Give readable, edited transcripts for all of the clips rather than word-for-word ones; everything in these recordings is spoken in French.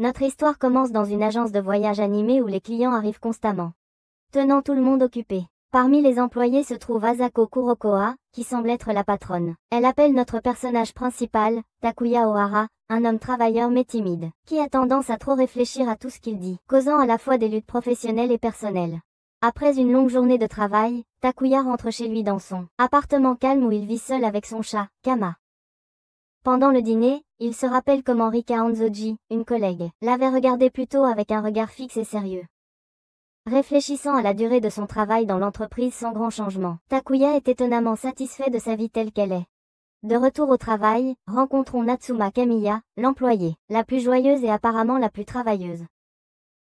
Notre histoire commence dans une agence de voyage animée où les clients arrivent constamment, tenant tout le monde occupé. Parmi les employés se trouve Asako Kurokoa, qui semble être la patronne. Elle appelle notre personnage principal, Takuya Ohara, un homme travailleur mais timide, qui a tendance à trop réfléchir à tout ce qu'il dit, causant à la fois des luttes professionnelles et personnelles. Après une longue journée de travail, Takuya rentre chez lui dans son appartement calme où il vit seul avec son chat, Kama. Pendant le dîner, il se rappelle comment Rika Hanzoji, une collègue, l'avait regardé plus tôt avec un regard fixe et sérieux. Réfléchissant à la durée de son travail dans l'entreprise sans grand changement, Takuya est étonnamment satisfait de sa vie telle qu'elle est. De retour au travail, rencontrons Natsuma Kamiya, l'employée, la plus joyeuse et apparemment la plus travailleuse.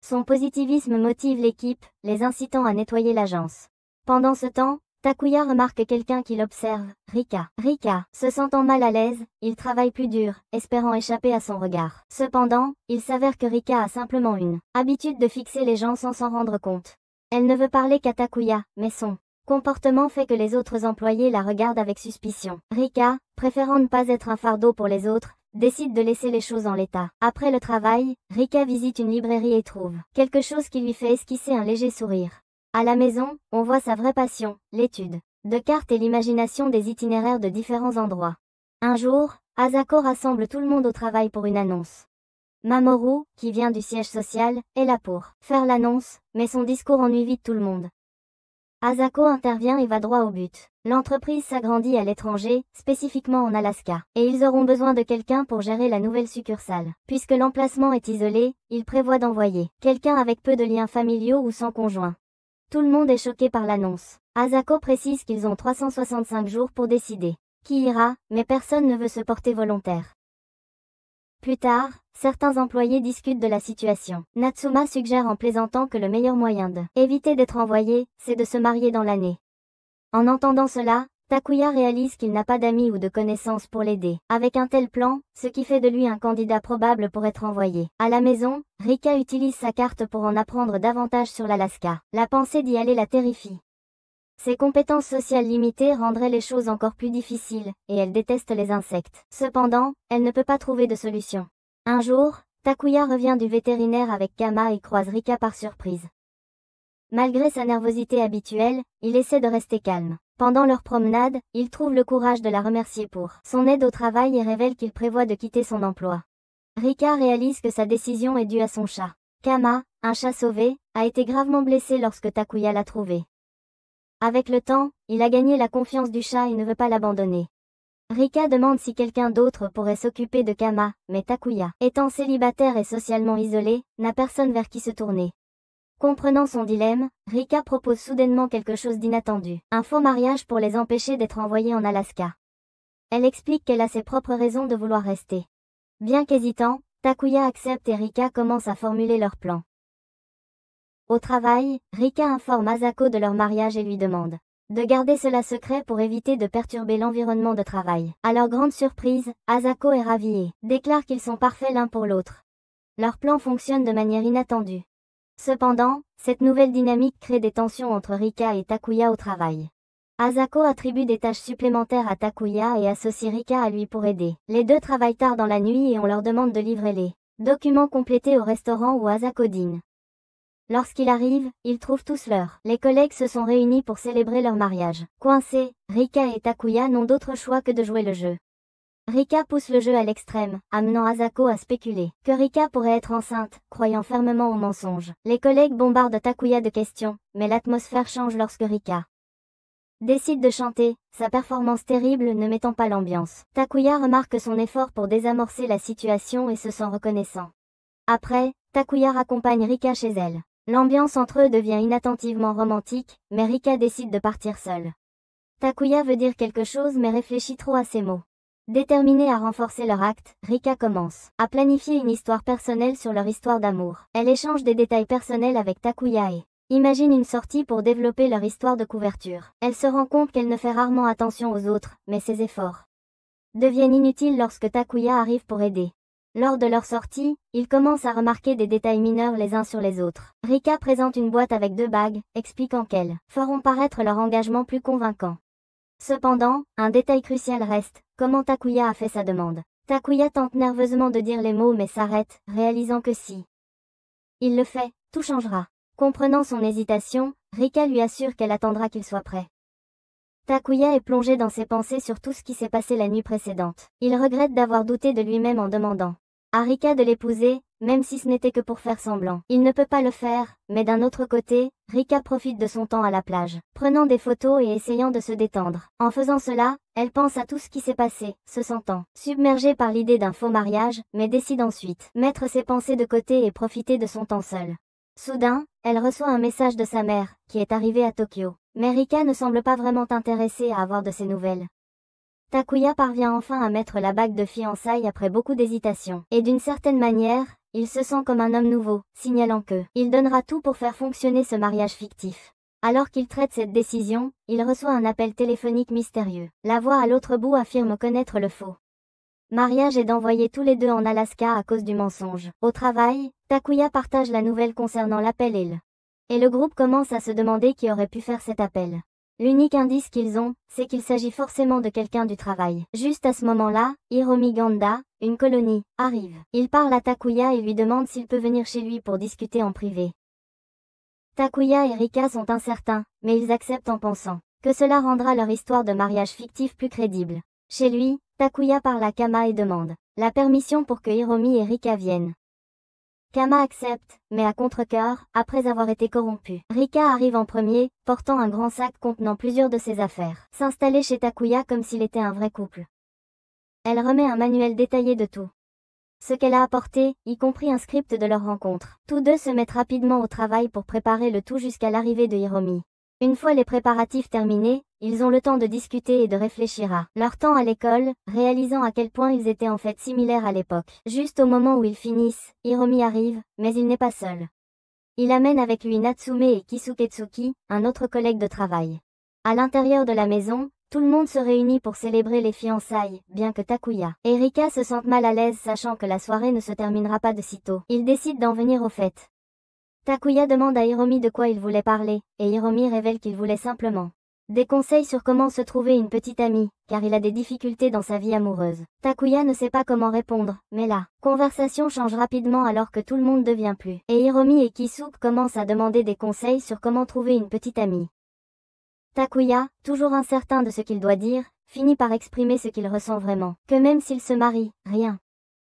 Son positivisme motive l'équipe, les incitant à nettoyer l'agence. Pendant ce temps, Takuya remarque quelqu'un qui l'observe, Rika. Rika, se sentant mal à l'aise, il travaille plus dur, espérant échapper à son regard. Cependant, il s'avère que Rika a simplement une habitude de fixer les gens sans s'en rendre compte. Elle ne veut parler qu'à Takuya, mais son comportement fait que les autres employés la regardent avec suspicion. Rika, préférant ne pas être un fardeau pour les autres, décide de laisser les choses en l'état. Après le travail, Rika visite une librairie et trouve quelque chose qui lui fait esquisser un léger sourire. À la maison, on voit sa vraie passion, l'étude de cartes et l'imagination des itinéraires de différents endroits. Un jour, Asako rassemble tout le monde au travail pour une annonce. Mamoru, qui vient du siège social, est là pour faire l'annonce, mais son discours ennuie vite tout le monde. Asako intervient et va droit au but. L'entreprise s'agrandit à l'étranger, spécifiquement en Alaska, et ils auront besoin de quelqu'un pour gérer la nouvelle succursale. Puisque l'emplacement est isolé, ils prévoient d'envoyer quelqu'un avec peu de liens familiaux ou sans conjoint. Tout le monde est choqué par l'annonce. Asako précise qu'ils ont 365 jours pour décider qui ira, mais personne ne veut se porter volontaire. Plus tard, certains employés discutent de la situation. Natsuma suggère en plaisantant que le meilleur moyen d'éviter d'être envoyé, c'est de se marier dans l'année. En entendant cela, Takuya réalise qu'il n'a pas d'amis ou de connaissances pour l'aider. Avec un tel plan, ce qui fait de lui un candidat probable pour être envoyé. À la maison, Rika utilise sa carte pour en apprendre davantage sur l'Alaska. La pensée d'y aller la terrifie. Ses compétences sociales limitées rendraient les choses encore plus difficiles, et elle déteste les insectes. Cependant, elle ne peut pas trouver de solution. Un jour, Takuya revient du vétérinaire avec Kama et croise Rika par surprise. Malgré sa nervosité habituelle, il essaie de rester calme. Pendant leur promenade, il trouve le courage de la remercier pour son aide au travail et révèle qu'il prévoit de quitter son emploi. Rika réalise que sa décision est due à son chat. Kama, un chat sauvé, a été gravement blessé lorsque Takuya l'a trouvé. Avec le temps, il a gagné la confiance du chat et ne veut pas l'abandonner. Rika demande si quelqu'un d'autre pourrait s'occuper de Kama, mais Takuya, étant célibataire et socialement isolé, n'a personne vers qui se tourner. Comprenant son dilemme, Rika propose soudainement quelque chose d'inattendu, un faux mariage pour les empêcher d'être envoyés en Alaska. Elle explique qu'elle a ses propres raisons de vouloir rester. Bien qu'hésitant, Takuya accepte et Rika commence à formuler leur plan. Au travail, Rika informe Asako de leur mariage et lui demande de garder cela secret pour éviter de perturber l'environnement de travail. À leur grande surprise, Asako est ravie et déclare qu'ils sont parfaits l'un pour l'autre. Leur plan fonctionne de manière inattendue. Cependant, cette nouvelle dynamique crée des tensions entre Rika et Takuya au travail. Asako attribue des tâches supplémentaires à Takuya et associe Rika à lui pour aider. Les deux travaillent tard dans la nuit et on leur demande de livrer les documents complétés au restaurant où Asako dîne. Lorsqu'il arrive, ils trouvent tous l'heure. Les collègues se sont réunis pour célébrer leur mariage. Coincés, Rika et Takuya n'ont d'autre choix que de jouer le jeu. Rika pousse le jeu à l'extrême, amenant Asako à spéculer que Rika pourrait être enceinte, croyant fermement au mensonge. Les collègues bombardent Takuya de questions, mais l'atmosphère change lorsque Rika décide de chanter, sa performance terrible ne mettant pas l'ambiance. Takuya remarque son effort pour désamorcer la situation et se sent reconnaissant. Après, Takuya raccompagne Rika chez elle. L'ambiance entre eux devient inattentivement romantique, mais Rika décide de partir seule. Takuya veut dire quelque chose mais réfléchit trop à ses mots. Déterminée à renforcer leur acte, Rika commence à planifier une histoire personnelle sur leur histoire d'amour. Elle échange des détails personnels avec Takuya et imagine une sortie pour développer leur histoire de couverture. Elle se rend compte qu'elle ne fait rarement attention aux autres, mais ses efforts deviennent inutiles lorsque Takuya arrive pour aider. Lors de leur sortie, ils commencent à remarquer des détails mineurs les uns sur les autres. Rika présente une boîte avec 2 bagues, expliquant qu'elles feront paraître leur engagement plus convaincant. Cependant, un détail crucial reste, comment Takuya a fait sa demande. Takuya tente nerveusement de dire les mots mais s'arrête, réalisant que si il le fait, tout changera. Comprenant son hésitation, Rika lui assure qu'elle attendra qu'il soit prêt. Takuya est plongé dans ses pensées sur tout ce qui s'est passé la nuit précédente. Il regrette d'avoir douté de lui-même en demandant à Rika de l'épouser, même si ce n'était que pour faire semblant. Il ne peut pas le faire, mais d'un autre côté, Rika profite de son temps à la plage, prenant des photos et essayant de se détendre. En faisant cela, elle pense à tout ce qui s'est passé, se sentant submergée par l'idée d'un faux mariage, mais décide ensuite mettre ses pensées de côté et profiter de son temps seul. Soudain, elle reçoit un message de sa mère, qui est arrivée à Tokyo. Mais Rika ne semble pas vraiment intéressée à avoir de ses nouvelles. Takuya parvient enfin à mettre la bague de fiançailles après beaucoup d'hésitation. Et d'une certaine manière, il se sent comme un homme nouveau, signalant que il donnera tout pour faire fonctionner ce mariage fictif. Alors qu'il traite cette décision, il reçoit un appel téléphonique mystérieux. La voix à l'autre bout affirme connaître le faux mariage et d'envoyer tous les deux en Alaska à cause du mensonge. Au travail, Takuya partage la nouvelle concernant l'appel et le groupe commence à se demander qui aurait pu faire cet appel. L'unique indice qu'ils ont, c'est qu'il s'agit forcément de quelqu'un du travail. Juste à ce moment-là, Hiromi Ganda, une colonie, arrive. Il parle à Takuya et lui demande s'il peut venir chez lui pour discuter en privé. Takuya et Rika sont incertains, mais ils acceptent en pensant que cela rendra leur histoire de mariage fictif plus crédible. Chez lui, Takuya parle à Kama et demande la permission pour que Hiromi et Rika viennent. Kama accepte, mais à contre-cœur, après avoir été corrompu. Rika arrive en premier, portant un grand sac contenant plusieurs de ses affaires. S'installer chez Takuya comme s'il était un vrai couple. Elle remet un manuel détaillé de tout ce qu'elle a apporté, y compris un script de leur rencontre. Tous deux se mettent rapidement au travail pour préparer le tout jusqu'à l'arrivée de Hiromi. Une fois les préparatifs terminés, ils ont le temps de discuter et de réfléchir à leur temps à l'école, réalisant à quel point ils étaient en fait similaires à l'époque. Juste au moment où ils finissent, Hiromi arrive, mais il n'est pas seul. Il amène avec lui Natsume et Kisuketsuki, un autre collègue de travail. À l'intérieur de la maison, tout le monde se réunit pour célébrer les fiançailles, bien que Takuya et Rika se sentent mal à l'aise sachant que la soirée ne se terminera pas de sitôt. Ils décident d'en venir au fait. Takuya demande à Hiromi de quoi il voulait parler, et Hiromi révèle qu'il voulait simplement des conseils sur comment se trouver une petite amie, car il a des difficultés dans sa vie amoureuse. Takuya ne sait pas comment répondre, mais la conversation change rapidement alors que tout le monde devient plus. Et Hiromi et Kisuke commencent à demander des conseils sur comment trouver une petite amie. Takuya, toujours incertain de ce qu'il doit dire, finit par exprimer ce qu'il ressent vraiment. Que même s'il se marie, rien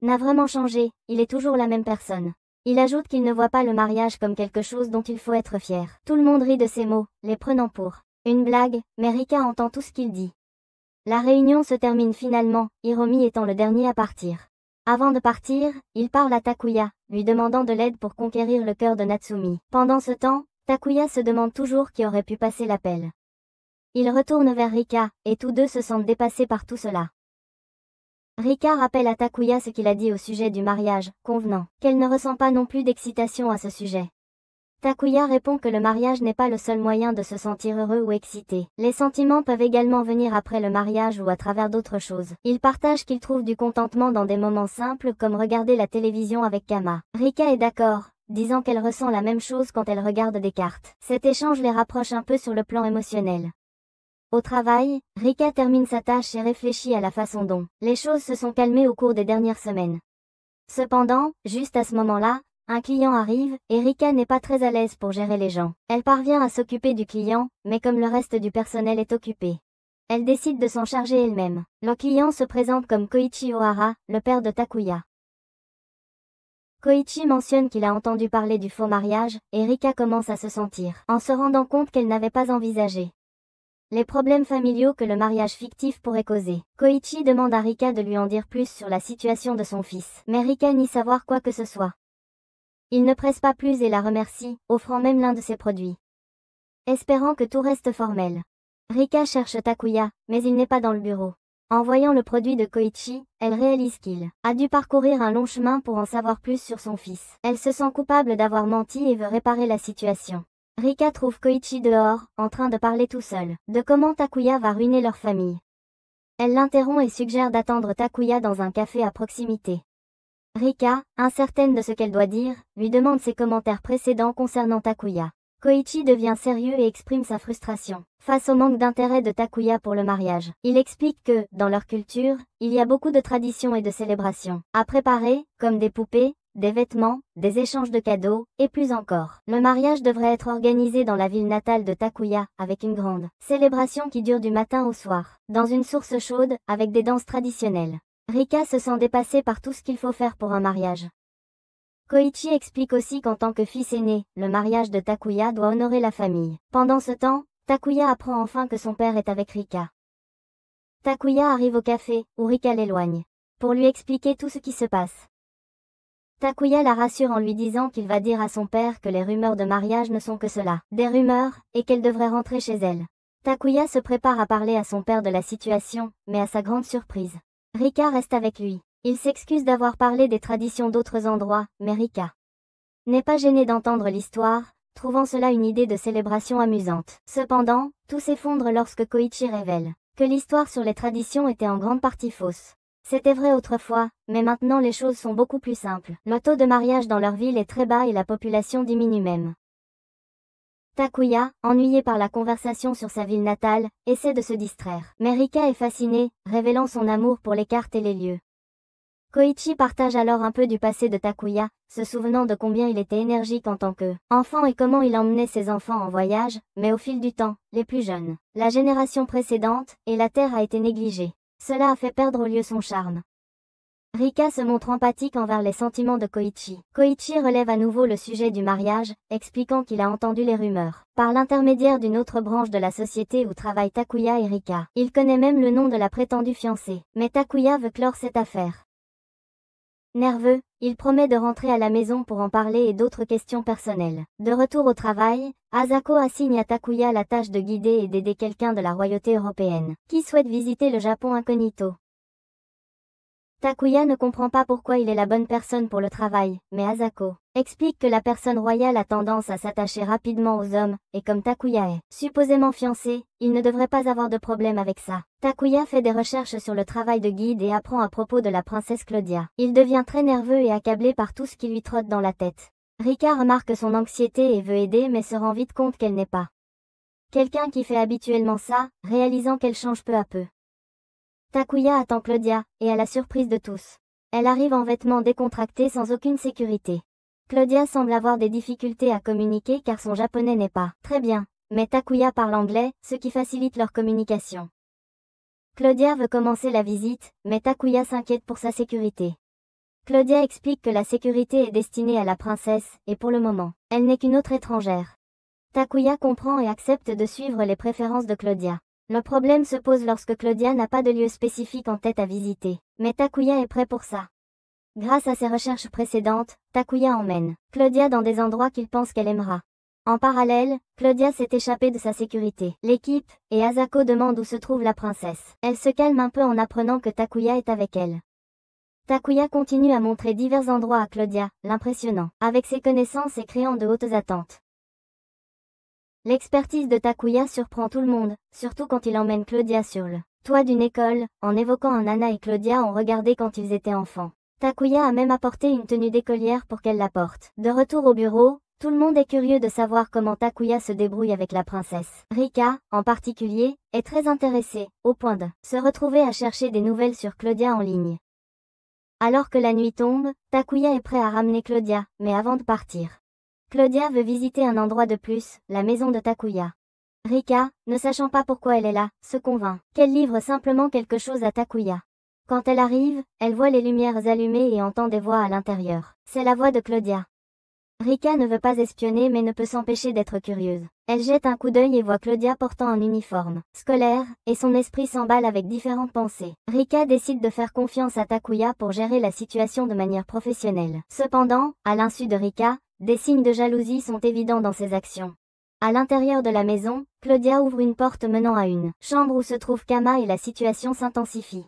n'a vraiment changé, il est toujours la même personne. Il ajoute qu'il ne voit pas le mariage comme quelque chose dont il faut être fier. Tout le monde rit de ces mots, les prenant pour une blague, mais Rika entend tout ce qu'il dit. La réunion se termine finalement, Hiromi étant le dernier à partir. Avant de partir, il parle à Takuya, lui demandant de l'aide pour conquérir le cœur de Natsumi. Pendant ce temps, Takuya se demande toujours qui aurait pu passer l'appel. Il retourne vers Rika, et tous deux se sentent dépassés par tout cela. Rika rappelle à Takuya ce qu'il a dit au sujet du mariage, convenant qu'elle ne ressent pas non plus d'excitation à ce sujet. Takuya répond que le mariage n'est pas le seul moyen de se sentir heureux ou excité. Les sentiments peuvent également venir après le mariage ou à travers d'autres choses. Il partage qu'il trouve du contentement dans des moments simples comme regarder la télévision avec Kama. Rika est d'accord, disant qu'elle ressent la même chose quand elle regarde des cartes. Cet échange les rapproche un peu sur le plan émotionnel. Au travail, Rika termine sa tâche et réfléchit à la façon dont les choses se sont calmées au cours des dernières semaines. Cependant, juste à ce moment-là, un client arrive, et Rika n'est pas très à l'aise pour gérer les gens. Elle parvient à s'occuper du client, mais comme le reste du personnel est occupé, elle décide de s'en charger elle-même. Le client se présente comme Koichi Ohara, le père de Takuya. Koichi mentionne qu'il a entendu parler du faux mariage, et Rika commence à se sentir, en se rendant compte qu'elle n'avait pas envisagé les problèmes familiaux que le mariage fictif pourrait causer. Koichi demande à Rika de lui en dire plus sur la situation de son fils, mais Rika nie savoir quoi que ce soit. Il ne presse pas plus et la remercie, offrant même l'un de ses produits. Espérant que tout reste formel. Rika cherche Takuya, mais il n'est pas dans le bureau. En voyant le produit de Koichi, elle réalise qu'il a dû parcourir un long chemin pour en savoir plus sur son fils. Elle se sent coupable d'avoir menti et veut réparer la situation. Rika trouve Koichi dehors, en train de parler tout seul, de comment Takuya va ruiner leur famille. Elle l'interrompt et suggère d'attendre Takuya dans un café à proximité. Rika, incertaine de ce qu'elle doit dire, lui demande ses commentaires précédents concernant Takuya. Koichi devient sérieux et exprime sa frustration face au manque d'intérêt de Takuya pour le mariage. Il explique que, dans leur culture, il y a beaucoup de traditions et de célébrations à préparer, comme des poupées, des vêtements, des échanges de cadeaux, et plus encore. Le mariage devrait être organisé dans la ville natale de Takuya, avec une grande célébration qui dure du matin au soir, dans une source chaude, avec des danses traditionnelles. Rika se sent dépassée par tout ce qu'il faut faire pour un mariage. Koichi explique aussi qu'en tant que fils aîné, le mariage de Takuya doit honorer la famille. Pendant ce temps, Takuya apprend enfin que son père est avec Rika. Takuya arrive au café, où Rika l'éloigne, pour lui expliquer tout ce qui se passe. Takuya la rassure en lui disant qu'il va dire à son père que les rumeurs de mariage ne sont que cela, des rumeurs, et qu'elle devrait rentrer chez elle. Takuya se prépare à parler à son père de la situation, mais à sa grande surprise, Rika reste avec lui. Il s'excuse d'avoir parlé des traditions d'autres endroits, mais Rika n'est pas gênée d'entendre l'histoire, trouvant cela une idée de célébration amusante. Cependant, tout s'effondre lorsque Koichi révèle que l'histoire sur les traditions était en grande partie fausse. C'était vrai autrefois, mais maintenant les choses sont beaucoup plus simples. Le taux de mariage dans leur ville est très bas et la population diminue même. Takuya, ennuyé par la conversation sur sa ville natale, essaie de se distraire. Mais Rika est fascinée, révélant son amour pour les cartes et les lieux. Koichi partage alors un peu du passé de Takuya, se souvenant de combien il était énergique en tant qu'enfant et comment il emmenait ses enfants en voyage, mais au fil du temps, les plus jeunes, la génération précédente, et la terre a été négligée. Cela a fait perdre au lieu son charme. Rika se montre empathique envers les sentiments de Koichi. Koichi relève à nouveau le sujet du mariage, expliquant qu'il a entendu les rumeurs par l'intermédiaire d'une autre branche de la société où travaillent Takuya et Rika. Il connaît même le nom de la prétendue fiancée. Mais Takuya veut clore cette affaire. Nerveux, il promet de rentrer à la maison pour en parler et d'autres questions personnelles. De retour au travail, Asako assigne à Takuya la tâche de guider et d'aider quelqu'un de la royauté européenne, qui souhaite visiter le Japon incognito. Takuya ne comprend pas pourquoi il est la bonne personne pour le travail, mais Asako explique que la personne royale a tendance à s'attacher rapidement aux hommes, et comme Takuya est supposément fiancé, il ne devrait pas avoir de problème avec ça. Takuya fait des recherches sur le travail de guide et apprend à propos de la princesse Claudia. Il devient très nerveux et accablé par tout ce qui lui trotte dans la tête. Rika remarque son anxiété et veut aider mais se rend vite compte qu'elle n'est pas quelqu'un qui fait habituellement ça, réalisant qu'elle change peu à peu. Takuya attend Claudia, et à la surprise de tous, elle arrive en vêtements décontractés sans aucune sécurité. Claudia semble avoir des difficultés à communiquer car son japonais n'est pas très bien, mais Takuya parle anglais, ce qui facilite leur communication. Claudia veut commencer la visite, mais Takuya s'inquiète pour sa sécurité. Claudia explique que la sécurité est destinée à la princesse, et pour le moment, elle n'est qu'une autre étrangère. Takuya comprend et accepte de suivre les préférences de Claudia. Le problème se pose lorsque Claudia n'a pas de lieu spécifique en tête à visiter, mais Takuya est prêt pour ça. Grâce à ses recherches précédentes, Takuya emmène Claudia dans des endroits qu'il pense qu'elle aimera. En parallèle, Claudia s'est échappée de sa sécurité. L'équipe, et Asako demandent où se trouve la princesse. Elle se calme un peu en apprenant que Takuya est avec elle. Takuya continue à montrer divers endroits à Claudia, l'impressionnant, avec ses connaissances et créant de hautes attentes. L'expertise de Takuya surprend tout le monde, surtout quand il emmène Claudia sur le toit d'une école, en évoquant un Anna et Claudia ont regardé quand ils étaient enfants. Takuya a même apporté une tenue d'écolière pour qu'elle la porte. De retour au bureau, tout le monde est curieux de savoir comment Takuya se débrouille avec la princesse. Rika, en particulier, est très intéressée, au point de se retrouver à chercher des nouvelles sur Claudia en ligne. Alors que la nuit tombe, Takuya est prêt à ramener Claudia, mais avant de partir, Claudia veut visiter un endroit de plus, la maison de Takuya. Rika, ne sachant pas pourquoi elle est là, se convainc qu'elle livre simplement quelque chose à Takuya. Quand elle arrive, elle voit les lumières allumées et entend des voix à l'intérieur. C'est la voix de Claudia. Rika ne veut pas espionner mais ne peut s'empêcher d'être curieuse. Elle jette un coup d'œil et voit Claudia portant un uniforme scolaire, et son esprit s'emballe avec différentes pensées. Rika décide de faire confiance à Takuya pour gérer la situation de manière professionnelle. Cependant, à l'insu de Rika, des signes de jalousie sont évidents dans ses actions. À l'intérieur de la maison, Claudia ouvre une porte menant à une chambre où se trouve Kama et la situation s'intensifie.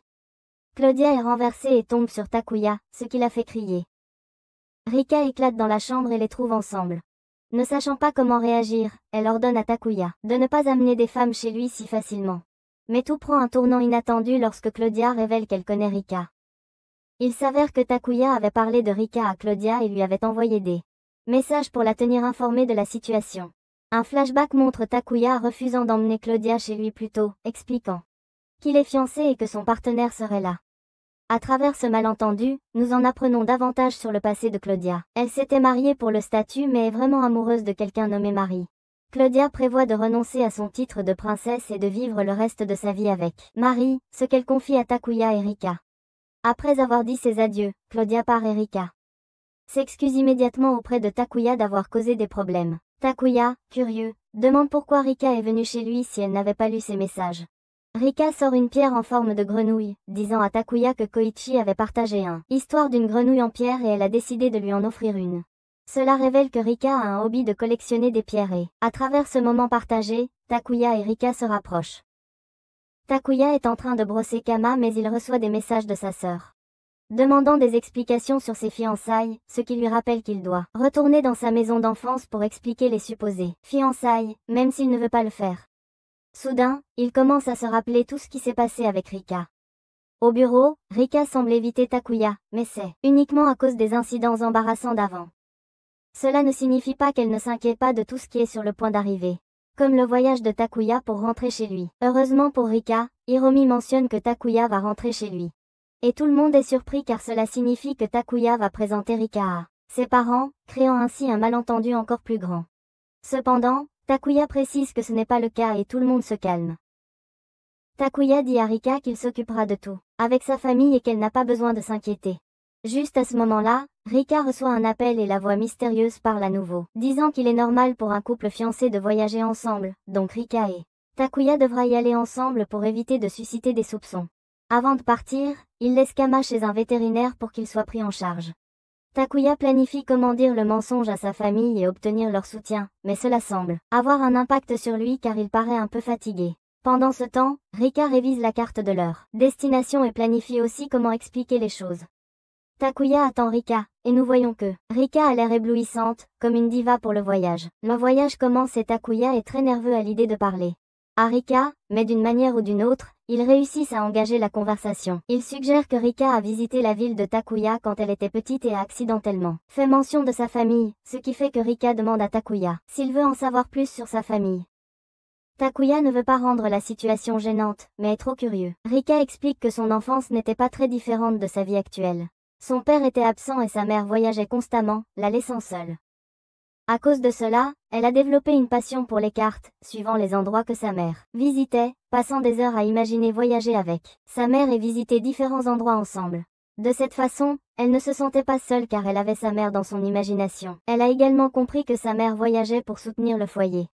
Claudia est renversée et tombe sur Takuya, ce qui la fait crier. Rika éclate dans la chambre et les trouve ensemble. Ne sachant pas comment réagir, elle ordonne à Takuya de ne pas amener des femmes chez lui si facilement. Mais tout prend un tournant inattendu lorsque Claudia révèle qu'elle connaît Rika. Il s'avère que Takuya avait parlé de Rika à Claudia et lui avait envoyé des messages pour la tenir informée de la situation. Un flashback montre Takuya refusant d'emmener Claudia chez lui plus tôt, expliquant qu'il est fiancé et que son partenaire serait là. À travers ce malentendu, nous en apprenons davantage sur le passé de Claudia. Elle s'était mariée pour le statut mais est vraiment amoureuse de quelqu'un nommé Marie. Claudia prévoit de renoncer à son titre de princesse et de vivre le reste de sa vie avec Marie, ce qu'elle confie à Takuya et Rika. Après avoir dit ses adieux, Claudia part et Rika s'excuse immédiatement auprès de Takuya d'avoir causé des problèmes. Takuya, curieux, demande pourquoi Rika est venue chez lui si elle n'avait pas lu ses messages. Rika sort une pierre en forme de grenouille, disant à Takuya que Koichi avait partagé histoire d'une grenouille en pierre et elle a décidé de lui en offrir une. Cela révèle que Rika a un hobby de collectionner des pierres et, à travers ce moment partagé, Takuya et Rika se rapprochent. Takuya est en train de brosser Kama mais il reçoit des messages de sa sœur demandant des explications sur ses fiançailles, ce qui lui rappelle qu'il doit retourner dans sa maison d'enfance pour expliquer les supposées fiançailles, même s'il ne veut pas le faire. Soudain, il commence à se rappeler tout ce qui s'est passé avec Rika. Au bureau, Rika semble éviter Takuya, mais c'est uniquement à cause des incidents embarrassants d'avant. Cela ne signifie pas qu'elle ne s'inquiète pas de tout ce qui est sur le point d'arriver. Comme le voyage de Takuya pour rentrer chez lui. Heureusement pour Rika, Hiromi mentionne que Takuya va rentrer chez lui. Et tout le monde est surpris car cela signifie que Takuya va présenter Rika à ses parents, créant ainsi un malentendu encore plus grand. Cependant, Takuya précise que ce n'est pas le cas et tout le monde se calme. Takuya dit à Rika qu'il s'occupera de tout, avec sa famille et qu'elle n'a pas besoin de s'inquiéter. Juste à ce moment-là, Rika reçoit un appel et la voix mystérieuse parle à nouveau, disant qu'il est normal pour un couple fiancé de voyager ensemble, donc Rika et Takuya devra y aller ensemble pour éviter de susciter des soupçons. Avant de partir, il laisse Kama chez un vétérinaire pour qu'il soit pris en charge. Takuya planifie comment dire le mensonge à sa famille et obtenir leur soutien, mais cela semble avoir un impact sur lui car il paraît un peu fatigué. Pendant ce temps, Rika révise la carte de leur destination et planifie aussi comment expliquer les choses. Takuya attend Rika, et nous voyons que Rika a l'air éblouissante, comme une diva pour le voyage. Le voyage commence et Takuya est très nerveux à l'idée de parler à Rika, mais d'une manière ou d'une autre, ils réussissent à engager la conversation. Il suggère que Rika a visité la ville de Takuya quand elle était petite et a accidentellement fait mention de sa famille, ce qui fait que Rika demande à Takuya s'il veut en savoir plus sur sa famille. Takuya ne veut pas rendre la situation gênante, mais est trop curieux. Rika explique que son enfance n'était pas très différente de sa vie actuelle. Son père était absent et sa mère voyageait constamment, la laissant seule. À cause de cela, elle a développé une passion pour les cartes, suivant les endroits que sa mère visitait, passant des heures à imaginer voyager avec sa mère et visiter différents endroits ensemble. De cette façon, elle ne se sentait pas seule car elle avait sa mère dans son imagination. Elle a également compris que sa mère voyageait pour soutenir le foyer.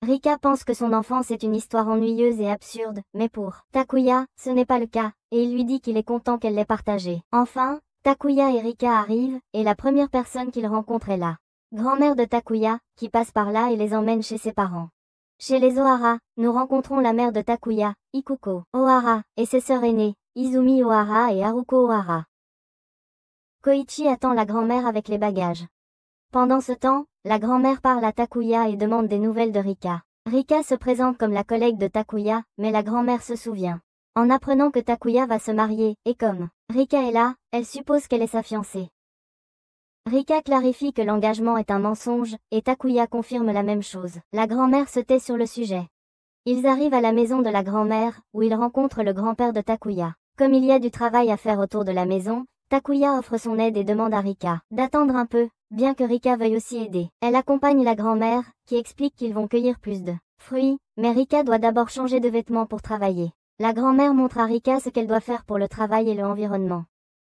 Rika pense que son enfance est une histoire ennuyeuse et absurde, mais pour Takuya, ce n'est pas le cas, et il lui dit qu'il est content qu'elle l'ait partagée. Enfin, Takuya et Rika arrivent, et la première personne qu'ils rencontrent est la grand-mère de Takuya, qui passe par là et les emmène chez ses parents. Chez les Ohara, nous rencontrons la mère de Takuya, Ikuko Ohara, et ses sœurs aînées, Izumi Ohara et Haruko Ohara. Koichi attend la grand-mère avec les bagages. Pendant ce temps, la grand-mère parle à Takuya et demande des nouvelles de Rika. Rika se présente comme la collègue de Takuya, mais la grand-mère se souvient. En apprenant que Takuya va se marier, et comme Rika est là, elle suppose qu'elle est sa fiancée. Rika clarifie que l'engagement est un mensonge, et Takuya confirme la même chose. La grand-mère se tait sur le sujet. Ils arrivent à la maison de la grand-mère, où ils rencontrent le grand-père de Takuya. Comme il y a du travail à faire autour de la maison, Takuya offre son aide et demande à Rika d'attendre un peu, bien que Rika veuille aussi aider. Elle accompagne la grand-mère, qui explique qu'ils vont cueillir plus de fruits, mais Rika doit d'abord changer de vêtements pour travailler. La grand-mère montre à Rika ce qu'elle doit faire pour le travail et l'environnement.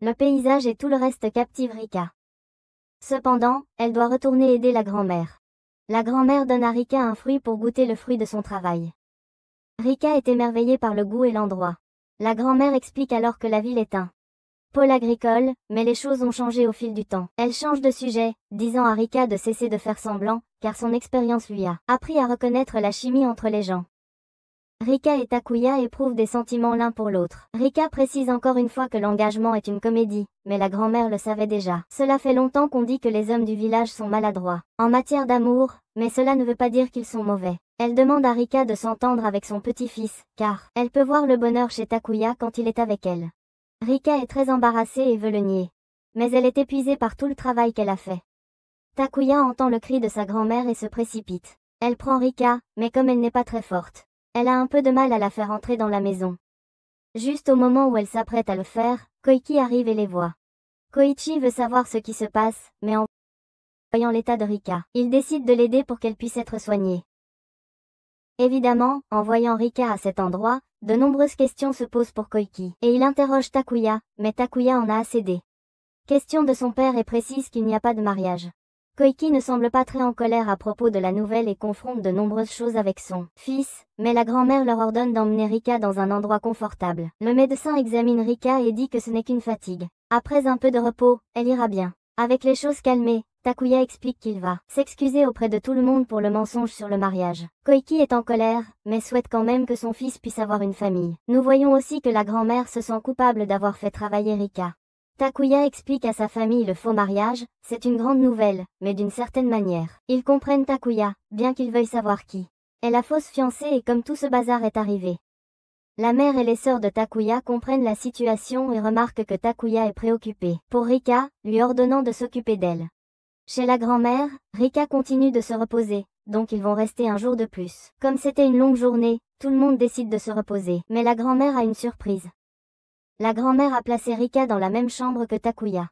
Le paysage et tout le reste captivent Rika. Cependant, elle doit retourner aider la grand-mère. La grand-mère donne à Rika un fruit pour goûter le fruit de son travail. Rika est émerveillée par le goût et l'endroit. La grand-mère explique alors que la ville est un pôle agricole, mais les choses ont changé au fil du temps. Elle change de sujet, disant à Rika de cesser de faire semblant, car son expérience lui a appris à reconnaître la chimie entre les gens. Rika et Takuya éprouvent des sentiments l'un pour l'autre. Rika précise encore une fois que l'engagement est une comédie, mais la grand-mère le savait déjà. Cela fait longtemps qu'on dit que les hommes du village sont maladroits en matière d'amour, mais cela ne veut pas dire qu'ils sont mauvais. Elle demande à Rika de s'entendre avec son petit-fils, car elle peut voir le bonheur chez Takuya quand il est avec elle. Rika est très embarrassée et veut le nier. Mais elle est épuisée par tout le travail qu'elle a fait. Takuya entend le cri de sa grand-mère et se précipite. Elle prend Rika, mais comme elle n'est pas très forte, elle a un peu de mal à la faire entrer dans la maison. Juste au moment où elle s'apprête à le faire, Koiki arrive et les voit. Koichi veut savoir ce qui se passe, mais en voyant l'état de Rika, il décide de l'aider pour qu'elle puisse être soignée. Évidemment, en voyant Rika à cet endroit, de nombreuses questions se posent pour Koiki, et il interroge Takuya, mais Takuya en a assez des questions de son père et précise qu'il n'y a pas de mariage. Koiki ne semble pas très en colère à propos de la nouvelle et confronte de nombreuses choses avec son fils, mais la grand-mère leur ordonne d'emmener Rika dans un endroit confortable. Le médecin examine Rika et dit que ce n'est qu'une fatigue. Après un peu de repos, elle ira bien. Avec les choses calmées, Takuya explique qu'il va s'excuser auprès de tout le monde pour le mensonge sur le mariage. Koiki est en colère, mais souhaite quand même que son fils puisse avoir une famille. Nous voyons aussi que la grand-mère se sent coupable d'avoir fait travailler Rika. Takuya explique à sa famille le faux mariage, c'est une grande nouvelle, mais d'une certaine manière. Ils comprennent Takuya, bien qu'ils veuillent savoir qui est la fausse fiancée et comme tout ce bazar est arrivé. La mère et les sœurs de Takuya comprennent la situation et remarquent que Takuya est préoccupé pour Rika, lui ordonnant de s'occuper d'elle. Chez la grand-mère, Rika continue de se reposer, donc ils vont rester un jour de plus. Comme c'était une longue journée, tout le monde décide de se reposer, mais la grand-mère a une surprise. La grand-mère a placé Rika dans la même chambre que Takuya.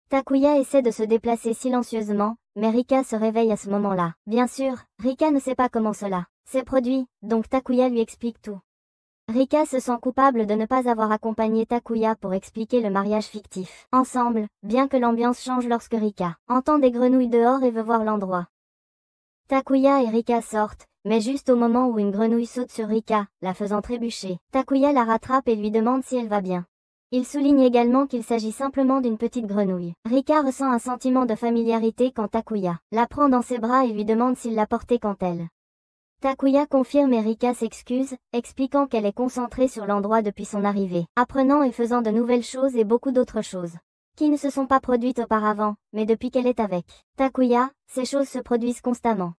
Takuya essaie de se déplacer silencieusement, mais Rika se réveille à ce moment-là. Bien sûr, Rika ne sait pas comment cela s'est produit, donc Takuya lui explique tout. Rika se sent coupable de ne pas avoir accompagné Takuya pour expliquer le mariage fictif. Ensemble, bien que l'ambiance change lorsque Rika entend des grenouilles dehors et veut voir l'endroit. Takuya et Rika sortent, mais juste au moment où une grenouille saute sur Rika, la faisant trébucher. Takuya la rattrape et lui demande si elle va bien. Il souligne également qu'il s'agit simplement d'une petite grenouille. Rika ressent un sentiment de familiarité quand Takuya la prend dans ses bras et lui demande s'il l'a portée quand elle. Takuya confirme et Rika s'excuse, expliquant qu'elle est concentrée sur l'endroit depuis son arrivée, apprenant et faisant de nouvelles choses et beaucoup d'autres choses qui ne se sont pas produites auparavant, mais depuis qu'elle est avec Takuya, ces choses se produisent constamment.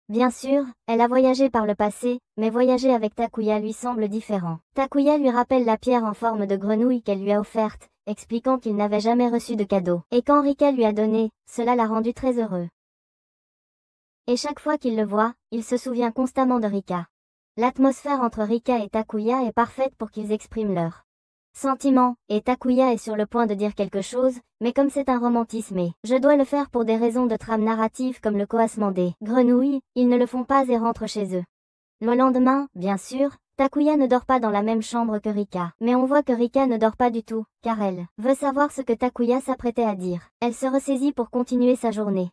Bien sûr, elle a voyagé par le passé, mais voyager avec Takuya lui semble différent. Takuya lui rappelle la pierre en forme de grenouille qu'elle lui a offerte, expliquant qu'il n'avait jamais reçu de cadeau. Et quand Rika lui a donné, cela l'a rendu très heureux. Et chaque fois qu'il le voit, il se souvient constamment de Rika. L'atmosphère entre Rika et Takuya est parfaite pour qu'ils expriment leurs sentiments, et Takuya est sur le point de dire quelque chose, mais comme c'est un romantisme et je dois le faire pour des raisons de trame narrative comme le coassement des grenouilles, ils ne le font pas et rentrent chez eux. Le lendemain, bien sûr, Takuya ne dort pas dans la même chambre que Rika, mais on voit que Rika ne dort pas du tout, car elle veut savoir ce que Takuya s'apprêtait à dire. Elle se ressaisit pour continuer sa journée.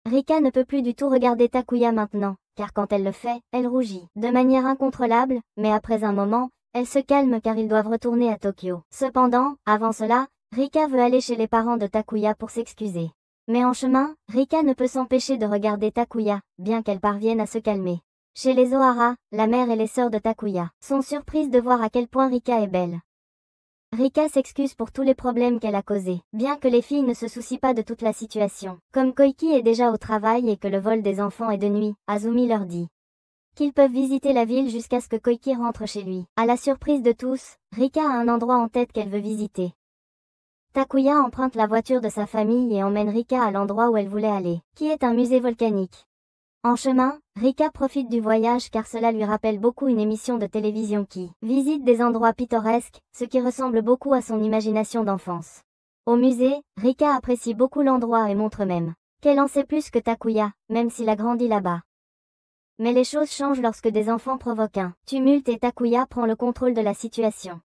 Rika ne peut plus du tout regarder Takuya maintenant, car quand elle le fait, elle rougit, de manière incontrôlable, mais après un moment, elle se calme car ils doivent retourner à Tokyo. Cependant, avant cela, Rika veut aller chez les parents de Takuya pour s'excuser. Mais en chemin, Rika ne peut s'empêcher de regarder Takuya, bien qu'elle parvienne à se calmer. Chez les Ohara, la mère et les sœurs de Takuya sont surprises de voir à quel point Rika est belle. Rika s'excuse pour tous les problèmes qu'elle a causés, bien que les filles ne se soucient pas de toute la situation. Comme Koiki est déjà au travail et que le vol des enfants est de nuit, Azumi leur dit qu'ils peuvent visiter la ville jusqu'à ce que Koiki rentre chez lui. À la surprise de tous, Rika a un endroit en tête qu'elle veut visiter. Takuya emprunte la voiture de sa famille et emmène Rika à l'endroit où elle voulait aller, qui est un musée volcanique. En chemin, Rika profite du voyage car cela lui rappelle beaucoup une émission de télévision qui visite des endroits pittoresques, ce qui ressemble beaucoup à son imagination d'enfance. Au musée, Rika apprécie beaucoup l'endroit et montre même qu'elle en sait plus que Takuya, même s'il a grandi là-bas. Mais les choses changent lorsque des enfants provoquent un tumulte et Takuya prend le contrôle de la situation.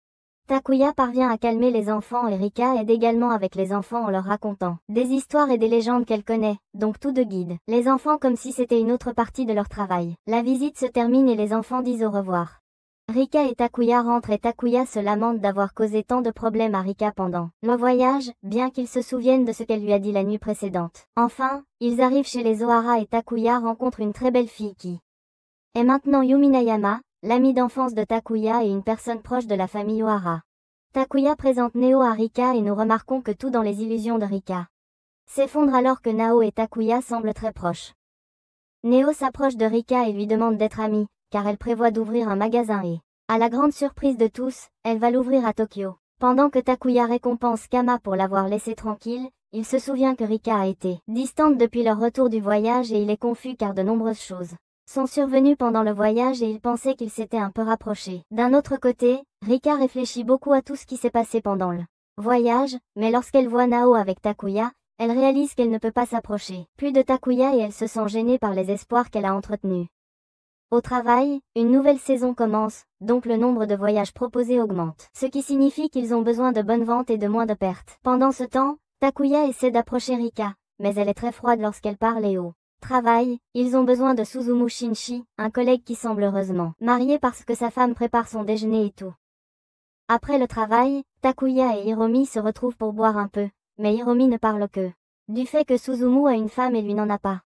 Takuya parvient à calmer les enfants et Rika aide également avec les enfants en leur racontant des histoires et des légendes qu'elle connaît, donc tout de guide les enfants comme si c'était une autre partie de leur travail. La visite se termine et les enfants disent au revoir. Rika et Takuya rentrent et Takuya se lamente d'avoir causé tant de problèmes à Rika pendant le voyage, bien qu'ils se souviennent de ce qu'elle lui a dit la nuit précédente. Enfin, ils arrivent chez les Ohara et Takuya rencontre une très belle fille qui est maintenant Yumi Nayama, l'amie d'enfance de Takuya et une personne proche de la famille Ohara. Takuya présente Neo à Rika et nous remarquons que tout dans les illusions de Rika s'effondre alors que Nao et Takuya semblent très proches. Neo s'approche de Rika et lui demande d'être amie, car elle prévoit d'ouvrir un magasin et, à la grande surprise de tous, elle va l'ouvrir à Tokyo. Pendant que Takuya récompense Kama pour l'avoir laissé tranquille, il se souvient que Rika a été distante depuis leur retour du voyage et il est confus car de nombreuses choses sont survenus pendant le voyage et il pensait qu'ils s'étaient un peu rapprochés. D'un autre côté, Rika réfléchit beaucoup à tout ce qui s'est passé pendant le voyage, mais lorsqu'elle voit Nao avec Takuya, elle réalise qu'elle ne peut pas s'approcher plus de Takuya et elle se sent gênée par les espoirs qu'elle a entretenus. Au travail, une nouvelle saison commence, donc le nombre de voyages proposés augmente, ce qui signifie qu'ils ont besoin de bonnes ventes et de moins de pertes. Pendant ce temps, Takuya essaie d'approcher Rika, mais elle est très froide lorsqu'elle parle et au travail, ils ont besoin de Suzumu Shinji, un collègue qui semble heureusement marié parce que sa femme prépare son déjeuner et tout. Après le travail, Takuya et Hiromi se retrouvent pour boire un peu, mais Hiromi ne parle que du fait que Suzumu a une femme et lui n'en a pas.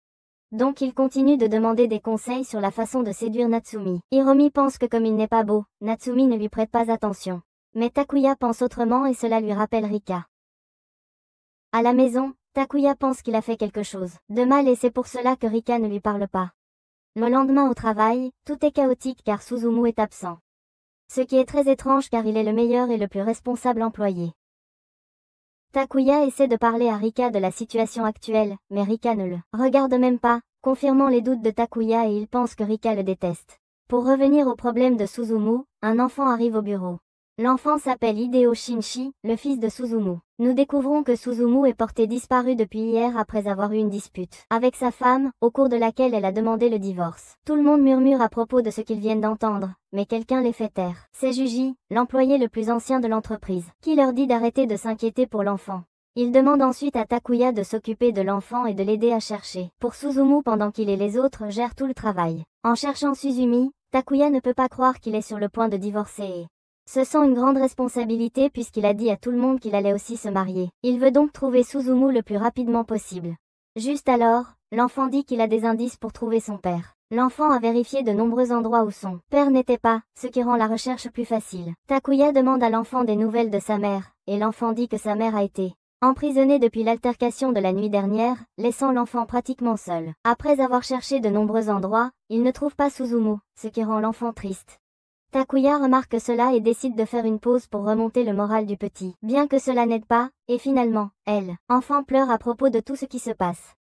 Donc il continue de demander des conseils sur la façon de séduire Natsumi. Hiromi pense que comme il n'est pas beau, Natsumi ne lui prête pas attention. Mais Takuya pense autrement et cela lui rappelle Rika. À la maison, Takuya pense qu'il a fait quelque chose de mal et c'est pour cela que Rika ne lui parle pas. Le lendemain au travail, tout est chaotique car Suzumu est absent. Ce qui est très étrange car il est le meilleur et le plus responsable employé. Takuya essaie de parler à Rika de la situation actuelle, mais Rika ne le regarde même pas, confirmant les doutes de Takuya et il pense que Rika le déteste. Pour revenir au problème de Suzumu, un enfant arrive au bureau. L'enfant s'appelle Hideo Shinji, le fils de Suzumu. Nous découvrons que Suzumu est porté disparu depuis hier après avoir eu une dispute avec sa femme, au cours de laquelle elle a demandé le divorce. Tout le monde murmure à propos de ce qu'ils viennent d'entendre, mais quelqu'un les fait taire. C'est Juji, l'employé le plus ancien de l'entreprise, qui leur dit d'arrêter de s'inquiéter pour l'enfant. Il demande ensuite à Takuya de s'occuper de l'enfant et de l'aider à chercher pour Suzumu pendant qu'il et les autres gèrent tout le travail. En cherchant Suzumi, Takuya ne peut pas croire qu'il est sur le point de divorcer et se sent une grande responsabilité puisqu'il a dit à tout le monde qu'il allait aussi se marier. Il veut donc trouver Suzumu le plus rapidement possible. Juste alors, l'enfant dit qu'il a des indices pour trouver son père. L'enfant a vérifié de nombreux endroits où son père n'était pas, ce qui rend la recherche plus facile. Takuya demande à l'enfant des nouvelles de sa mère, et l'enfant dit que sa mère a été emprisonnée depuis l'altercation de la nuit dernière, laissant l'enfant pratiquement seul. Après avoir cherché de nombreux endroits, il ne trouve pas Suzumu, ce qui rend l'enfant triste. Takuya remarque cela et décide de faire une pause pour remonter le moral du petit. Bien que cela n'aide pas, et finalement, enfant pleure à propos de tout ce qui se passe.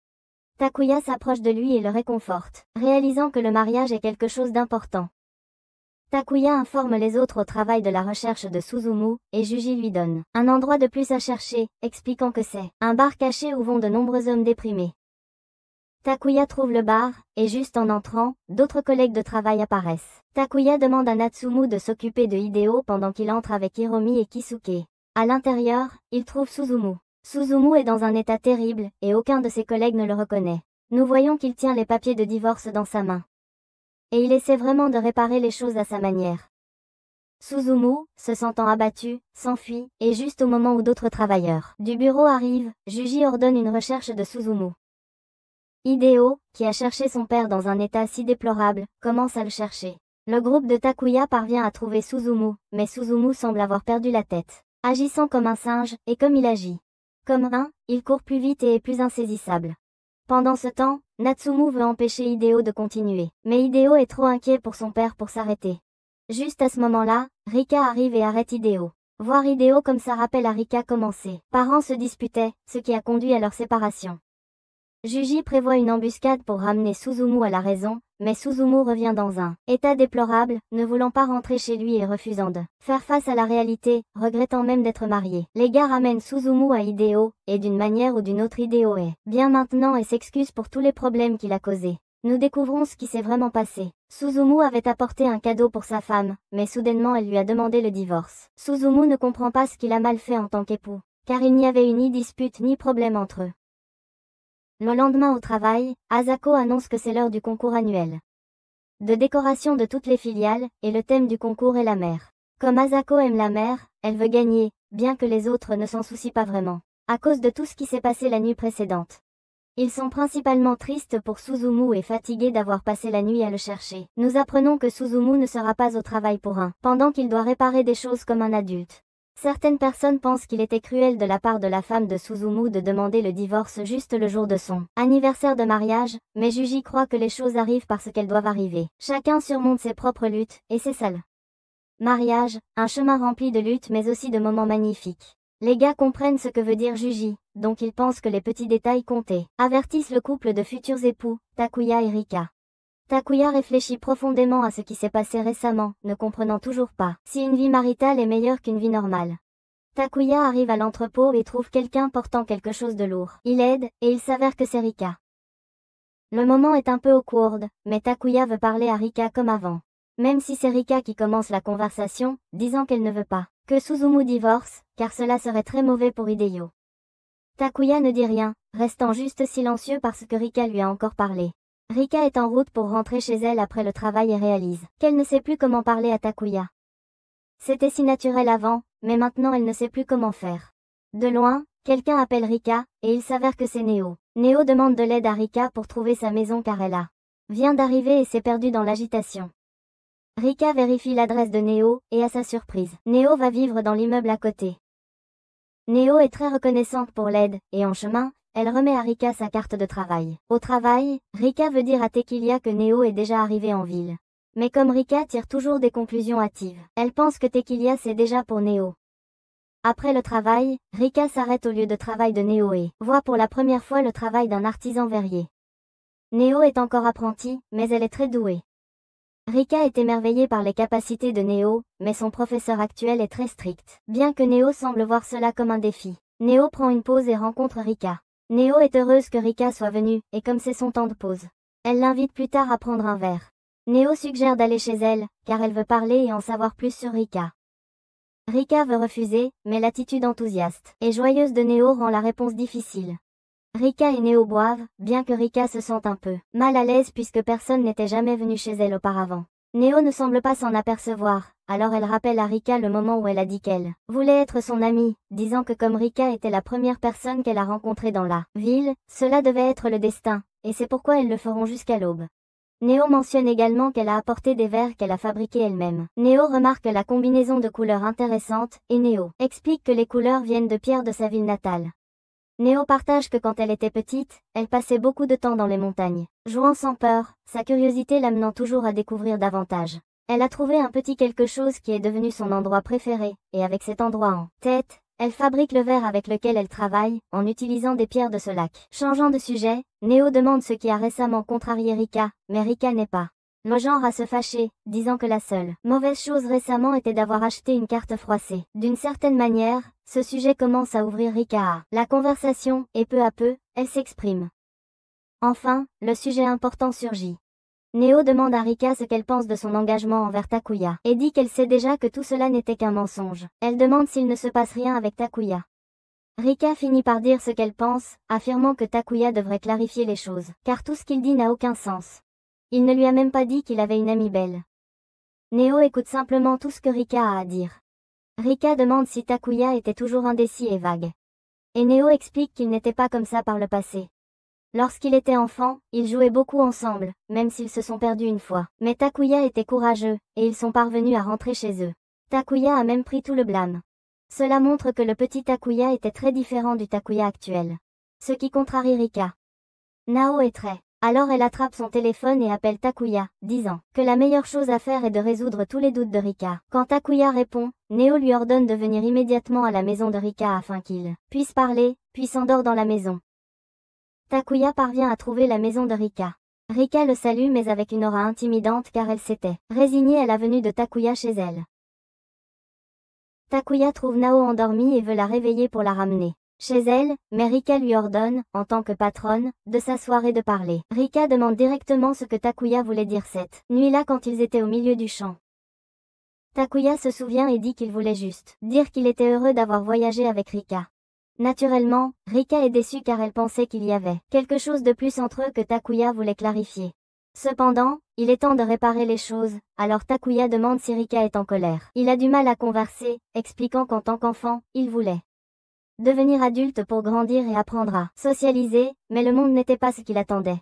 Takuya s'approche de lui et le réconforte, réalisant que le mariage est quelque chose d'important. Takuya informe les autres au travail de la recherche de Suzumu, et Juji lui donne un endroit de plus à chercher, expliquant que c'est un bar caché où vont de nombreux hommes déprimés. Takuya trouve le bar, et juste en entrant, d'autres collègues de travail apparaissent. Takuya demande à Natsumu de s'occuper de Hideo pendant qu'il entre avec Hiromi et Kisuke. À l'intérieur, il trouve Suzumu. Suzumu est dans un état terrible, et aucun de ses collègues ne le reconnaît. Nous voyons qu'il tient les papiers de divorce dans sa main. Et il essaie vraiment de réparer les choses à sa manière. Suzumu, se sentant abattu, s'enfuit, et juste au moment où d'autres travailleurs du bureau arrivent, Juji ordonne une recherche de Suzumu. Hideo, qui a cherché son père dans un état si déplorable, commence à le chercher. Le groupe de Takuya parvient à trouver Suzumu, mais Suzumu semble avoir perdu la tête, agissant comme un singe, et comme il agit comme il court plus vite et est plus insaisissable. Pendant ce temps, Natsumu veut empêcher Hideo de continuer, mais Hideo est trop inquiet pour son père pour s'arrêter. Juste à ce moment-là, Rika arrive et arrête Hideo. Voir Hideo comme ça rappelle à Rika comment ses parents se disputaient, ce qui a conduit à leur séparation. Juji prévoit une embuscade pour ramener Suzumu à la raison, mais Suzumu revient dans un état déplorable, ne voulant pas rentrer chez lui et refusant de faire face à la réalité, regrettant même d'être marié. Les gars ramènent Suzumu à Hideo, et d'une manière ou d'une autre Hideo est bien maintenant et s'excuse pour tous les problèmes qu'il a causés. Nous découvrons ce qui s'est vraiment passé. Suzumu avait apporté un cadeau pour sa femme, mais soudainement elle lui a demandé le divorce. Suzumu ne comprend pas ce qu'il a mal fait en tant qu'époux, car il n'y avait eu ni dispute ni problème entre eux. Le lendemain au travail, Asako annonce que c'est l'heure du concours annuel de décoration de toutes les filiales, et le thème du concours est la mer. Comme Asako aime la mer, elle veut gagner, bien que les autres ne s'en soucient pas vraiment, à cause de tout ce qui s'est passé la nuit précédente. Ils sont principalement tristes pour Suzumu et fatigués d'avoir passé la nuit à le chercher. Nous apprenons que Suzumu ne sera pas au travail pendant qu'il doit réparer des choses comme un adulte. Certaines personnes pensent qu'il était cruel de la part de la femme de Suzumu de demander le divorce juste le jour de son anniversaire de mariage, mais Juji croit que les choses arrivent parce qu'elles doivent arriver. Chacun surmonte ses propres luttes, et c'est ça le mariage, un chemin rempli de luttes mais aussi de moments magnifiques. Les gars comprennent ce que veut dire Juji, donc ils pensent que les petits détails comptent et avertissent le couple de futurs époux, Takuya et Rika. Takuya réfléchit profondément à ce qui s'est passé récemment, ne comprenant toujours pas si une vie maritale est meilleure qu'une vie normale. Takuya arrive à l'entrepôt et trouve quelqu'un portant quelque chose de lourd. Il aide, et il s'avère que c'est Rika. Le moment est un peu awkward, mais Takuya veut parler à Rika comme avant. Même si c'est Rika qui commence la conversation, disant qu'elle ne veut pas que Suzumu divorce, car cela serait très mauvais pour Hideo. Takuya ne dit rien, restant juste silencieux parce que Rika lui a encore parlé. Rika est en route pour rentrer chez elle après le travail et réalise qu'elle ne sait plus comment parler à Takuya. C'était si naturel avant, mais maintenant elle ne sait plus comment faire. De loin, quelqu'un appelle Rika, et il s'avère que c'est Neo. Neo demande de l'aide à Rika pour trouver sa maison car elle vient d'arriver et s'est perdue dans l'agitation. Rika vérifie l'adresse de Neo, et à sa surprise, Neo va vivre dans l'immeuble à côté. Neo est très reconnaissante pour l'aide, et en chemin, elle remet à Rika sa carte de travail. Au travail, Rika veut dire à Tequilia que Neo est déjà arrivé en ville. Mais comme Rika tire toujours des conclusions hâtives, elle pense que Tequilia c'est déjà pour Neo. Après le travail, Rika s'arrête au lieu de travail de Neo et voit pour la première fois le travail d'un artisan verrier. Neo est encore apprenti, mais elle est très douée. Rika est émerveillée par les capacités de Neo, mais son professeur actuel est très strict. Bien que Neo semble voir cela comme un défi, Neo prend une pause et rencontre Rika. Neo est heureuse que Rika soit venue, et comme c'est son temps de pause, elle l'invite plus tard à prendre un verre. Neo suggère d'aller chez elle, car elle veut parler et en savoir plus sur Rika. Rika veut refuser, mais l'attitude enthousiaste et joyeuse de Neo rend la réponse difficile. Rika et Neo boivent, bien que Rika se sente un peu mal à l'aise puisque personne n'était jamais venu chez elle auparavant. Neo ne semble pas s'en apercevoir, alors elle rappelle à Rika le moment où elle a dit qu'elle voulait être son amie, disant que comme Rika était la première personne qu'elle a rencontrée dans la ville, cela devait être le destin, et c'est pourquoi elles le feront jusqu'à l'aube. Neo mentionne également qu'elle a apporté des verres qu'elle a fabriqués elle-même. Neo remarque la combinaison de couleurs intéressante, et Neo explique que les couleurs viennent de pierres de sa ville natale. Neo partage que quand elle était petite, elle passait beaucoup de temps dans les montagnes, jouant sans peur, sa curiosité l'amenant toujours à découvrir davantage. Elle a trouvé un petit quelque chose qui est devenu son endroit préféré, et avec cet endroit en tête, elle fabrique le verre avec lequel elle travaille, en utilisant des pierres de ce lac. Changeant de sujet, Neo demande ce qui a récemment contrarié Rika, mais Rika n'est pas le genre à se fâcher, disant que la seule mauvaise chose récemment était d'avoir acheté une carte froissée. D'une certaine manière, ce sujet commence à ouvrir Rika à la conversation, et peu à peu, elle s'exprime. Enfin, le sujet important surgit. Neo demande à Rika ce qu'elle pense de son engagement envers Takuya, et dit qu'elle sait déjà que tout cela n'était qu'un mensonge. Elle demande s'il ne se passe rien avec Takuya. Rika finit par dire ce qu'elle pense, affirmant que Takuya devrait clarifier les choses, car tout ce qu'il dit n'a aucun sens. Il ne lui a même pas dit qu'il avait une amie belle. Neo écoute simplement tout ce que Rika a à dire. Rika demande si Takuya était toujours indécis et vague. Et Neo explique qu'il n'était pas comme ça par le passé. Lorsqu'il était enfant, ils jouaient beaucoup ensemble, même s'ils se sont perdus une fois. Mais Takuya était courageux, et ils sont parvenus à rentrer chez eux. Takuya a même pris tout le blâme. Cela montre que le petit Takuya était très différent du Takuya actuel. Ce qui contrarie Rika. Nao est très. Alors elle attrape son téléphone et appelle Takuya, disant que la meilleure chose à faire est de résoudre tous les doutes de Rika. Quand Takuya répond, Neo lui ordonne de venir immédiatement à la maison de Rika afin qu'il puisse parler, puis s'endort dans la maison. Takuya parvient à trouver la maison de Rika. Rika le salue mais avec une aura intimidante car elle s'était résignée à la venue de Takuya chez elle. Takuya trouve Nao endormie et veut la réveiller pour la ramener chez elle, mais Rika lui ordonne, en tant que patronne, de s'asseoir et de parler. Rika demande directement ce que Takuya voulait dire cette nuit-là quand ils étaient au milieu du champ. Takuya se souvient et dit qu'il voulait juste dire qu'il était heureux d'avoir voyagé avec Rika. Naturellement, Rika est déçue car elle pensait qu'il y avait quelque chose de plus entre eux que Takuya voulait clarifier. Cependant, il est temps de réparer les choses, alors Takuya demande si Rika est en colère. Il a du mal à converser, expliquant qu'en tant qu'enfant, il voulait devenir adulte pour grandir et apprendre à socialiser, mais le monde n'était pas ce qu'il attendait.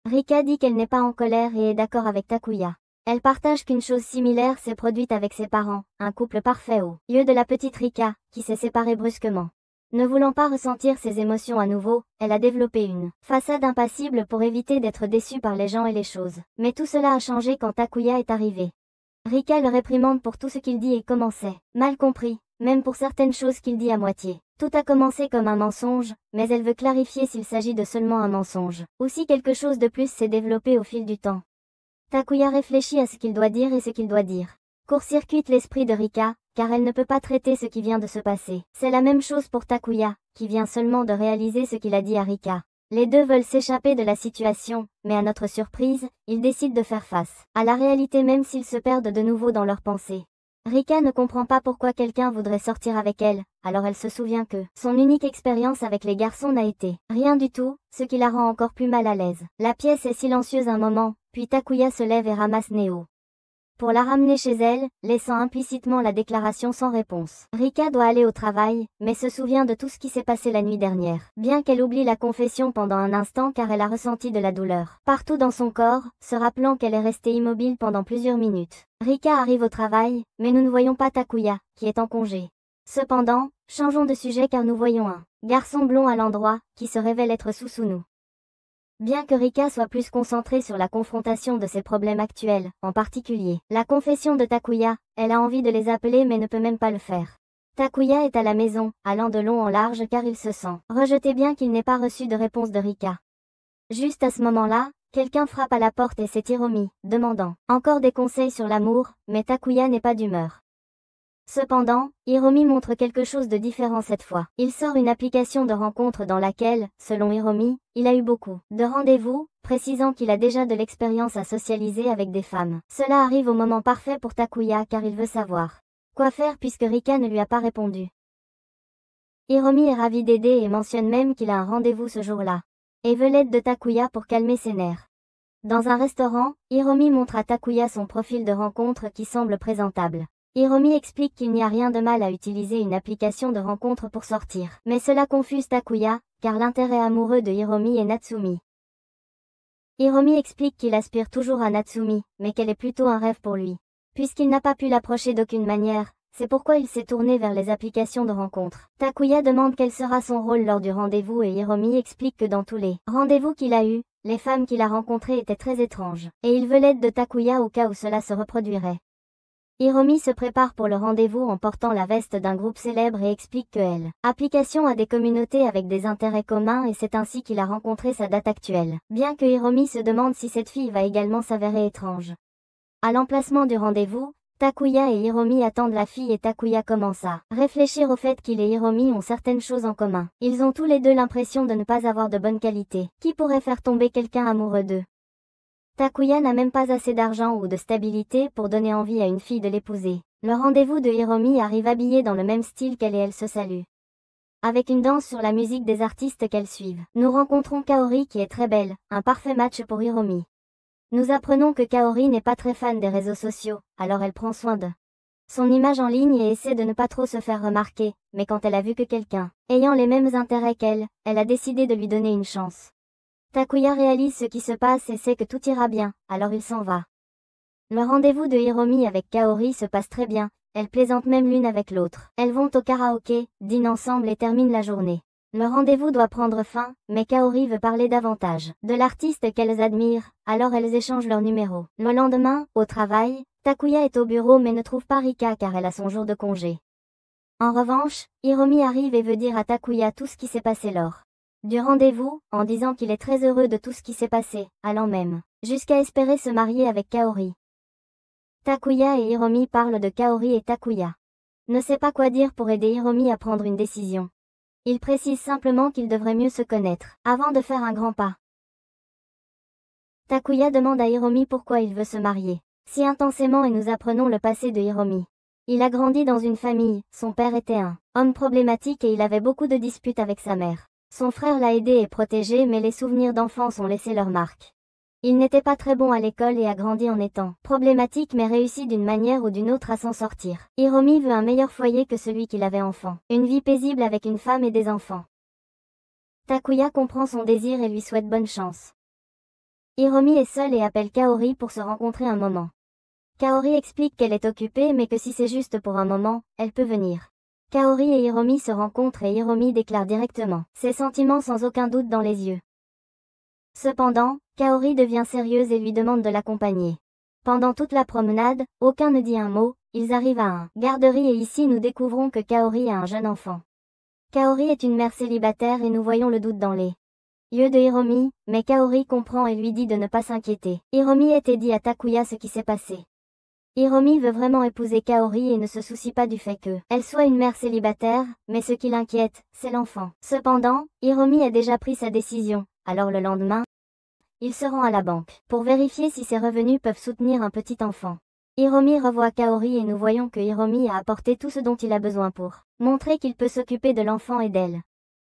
Rika dit qu'elle n'est pas en colère et est d'accord avec Takuya. Elle partage qu'une chose similaire s'est produite avec ses parents, un couple parfait au lieu de la petite Rika, qui s'est séparée brusquement. Ne voulant pas ressentir ses émotions à nouveau, elle a développé une façade impassible pour éviter d'être déçue par les gens et les choses. Mais tout cela a changé quand Takuya est arrivé. Rika le réprimande pour tout ce qu'il dit et commençait mal compris, même pour certaines choses qu'il dit à moitié. Tout a commencé comme un mensonge, mais elle veut clarifier s'il s'agit de seulement un mensonge, ou si quelque chose de plus s'est développé au fil du temps. Takuya réfléchit à ce qu'il doit dire et ce qu'il doit dire. Court-circuite l'esprit de Rika, car elle ne peut pas traiter ce qui vient de se passer. C'est la même chose pour Takuya, qui vient seulement de réaliser ce qu'il a dit à Rika. Les deux veulent s'échapper de la situation, mais à notre surprise, ils décident de faire face à la réalité même s'ils se perdent de nouveau dans leurs pensées. Rika ne comprend pas pourquoi quelqu'un voudrait sortir avec elle, alors elle se souvient que son unique expérience avec les garçons n'a été rien du tout, ce qui la rend encore plus mal à l'aise. La pièce est silencieuse un moment, puis Takuya se lève et ramasse Neo pour la ramener chez elle, laissant implicitement la déclaration sans réponse. Rika doit aller au travail, mais se souvient de tout ce qui s'est passé la nuit dernière. Bien qu'elle oublie la confession pendant un instant car elle a ressenti de la douleur partout dans son corps, se rappelant qu'elle est restée immobile pendant plusieurs minutes. Rika arrive au travail, mais nous ne voyons pas Takuya, qui est en congé. Cependant, changeons de sujet car nous voyons un garçon blond à l'endroit, qui se révèle être Susumu. Bien que Rika soit plus concentrée sur la confrontation de ses problèmes actuels, en particulier la confession de Takuya, elle a envie de les appeler mais ne peut même pas le faire. Takuya est à la maison, allant de long en large car il se sent rejeté bien qu'il n'ait pas reçu de réponse de Rika. Juste à ce moment-là, quelqu'un frappe à la porte et c'est Hiromi, demandant encore des conseils sur l'amour, mais Takuya n'est pas d'humeur. Cependant, Hiromi montre quelque chose de différent cette fois. Il sort une application de rencontre dans laquelle, selon Hiromi, il a eu beaucoup de rendez-vous, précisant qu'il a déjà de l'expérience à socialiser avec des femmes. Cela arrive au moment parfait pour Takuya car il veut savoir quoi faire puisque Rika ne lui a pas répondu. Hiromi est ravi d'aider et mentionne même qu'il a un rendez-vous ce jour-là, et veut l'aide de Takuya pour calmer ses nerfs. Dans un restaurant, Hiromi montre à Takuya son profil de rencontre qui semble présentable. Hiromi explique qu'il n'y a rien de mal à utiliser une application de rencontre pour sortir. Mais cela confuse Takuya, car l'intérêt amoureux de Hiromi est Natsumi. Hiromi explique qu'il aspire toujours à Natsumi, mais qu'elle est plutôt un rêve pour lui. Puisqu'il n'a pas pu l'approcher d'aucune manière, c'est pourquoi il s'est tourné vers les applications de rencontre. Takuya demande quel sera son rôle lors du rendez-vous et Hiromi explique que dans tous les rendez-vous qu'il a eus, les femmes qu'il a rencontrées étaient très étranges, et il veut l'aide de Takuya au cas où cela se reproduirait. Hiromi se prépare pour le rendez-vous en portant la veste d'un groupe célèbre et explique que l'application a des communautés avec des intérêts communs et c'est ainsi qu'il a rencontré sa date actuelle. Bien que Hiromi se demande si cette fille va également s'avérer étrange. À l'emplacement du rendez-vous, Takuya et Hiromi attendent la fille et Takuya commence à réfléchir au fait qu'il et Hiromi ont certaines choses en commun. Ils ont tous les deux l'impression de ne pas avoir de bonne qualité, qui pourrait faire tomber quelqu'un amoureux d'eux. Takuya n'a même pas assez d'argent ou de stabilité pour donner envie à une fille de l'épouser. Le rendez-vous de Hiromi arrive habillé dans le même style qu'elle et elle se saluent. Avec une danse sur la musique des artistes qu'elles suivent. Nous rencontrons Kaori qui est très belle, un parfait match pour Hiromi. Nous apprenons que Kaori n'est pas très fan des réseaux sociaux, alors elle prend soin de son image en ligne et essaie de ne pas trop se faire remarquer, mais quand elle a vu que quelqu'un ayant les mêmes intérêts qu'elle, elle a décidé de lui donner une chance. Takuya réalise ce qui se passe et sait que tout ira bien, alors il s'en va. Le rendez-vous de Hiromi avec Kaori se passe très bien, elles plaisantent même l'une avec l'autre. Elles vont au karaoké, dînent ensemble et terminent la journée. Le rendez-vous doit prendre fin, mais Kaori veut parler davantage de l'artiste qu'elles admirent, alors elles échangent leurs numéros. Le lendemain, au travail, Takuya est au bureau mais ne trouve pas Rika car elle a son jour de congé. En revanche, Hiromi arrive et veut dire à Takuya tout ce qui s'est passé lors du rendez-vous, en disant qu'il est très heureux de tout ce qui s'est passé, allant même jusqu'à espérer se marier avec Kaori. Takuya et Hiromi parlent de Kaori et Takuya ne sait pas quoi dire pour aider Hiromi à prendre une décision. Il précise simplement qu'ils devraient mieux se connaître avant de faire un grand pas. Takuya demande à Hiromi pourquoi il veut se marier si intensément et nous apprenons le passé de Hiromi. Il a grandi dans une famille, son père était un homme problématique et il avait beaucoup de disputes avec sa mère. Son frère l'a aidé et protégé mais les souvenirs d'enfance ont laissé leur marque. Il n'était pas très bon à l'école et a grandi en étant problématique mais réussi d'une manière ou d'une autre à s'en sortir. Hiromi veut un meilleur foyer que celui qu'il avait enfant. Une vie paisible avec une femme et des enfants. Takuya comprend son désir et lui souhaite bonne chance. Hiromi est seule et appelle Kaori pour se rencontrer un moment. Kaori explique qu'elle est occupée mais que si c'est juste pour un moment, elle peut venir. Kaori et Hiromi se rencontrent et Hiromi déclare directement ses sentiments sans aucun doute dans les yeux. Cependant, Kaori devient sérieuse et lui demande de l'accompagner. Pendant toute la promenade, aucun ne dit un mot, ils arrivent à un garderie et ici nous découvrons que Kaori a un jeune enfant. Kaori est une mère célibataire et nous voyons le doute dans les yeux de Hiromi, mais Kaori comprend et lui dit de ne pas s'inquiéter. Hiromi était dit à Takuya ce qui s'est passé. Hiromi veut vraiment épouser Kaori et ne se soucie pas du fait qu'elle soit une mère célibataire, mais ce qui l'inquiète, c'est l'enfant. Cependant, Hiromi a déjà pris sa décision, alors le lendemain, il se rend à la banque pour vérifier si ses revenus peuvent soutenir un petit enfant. Hiromi revoit Kaori et nous voyons que Hiromi a apporté tout ce dont il a besoin pour montrer qu'il peut s'occuper de l'enfant et d'elle.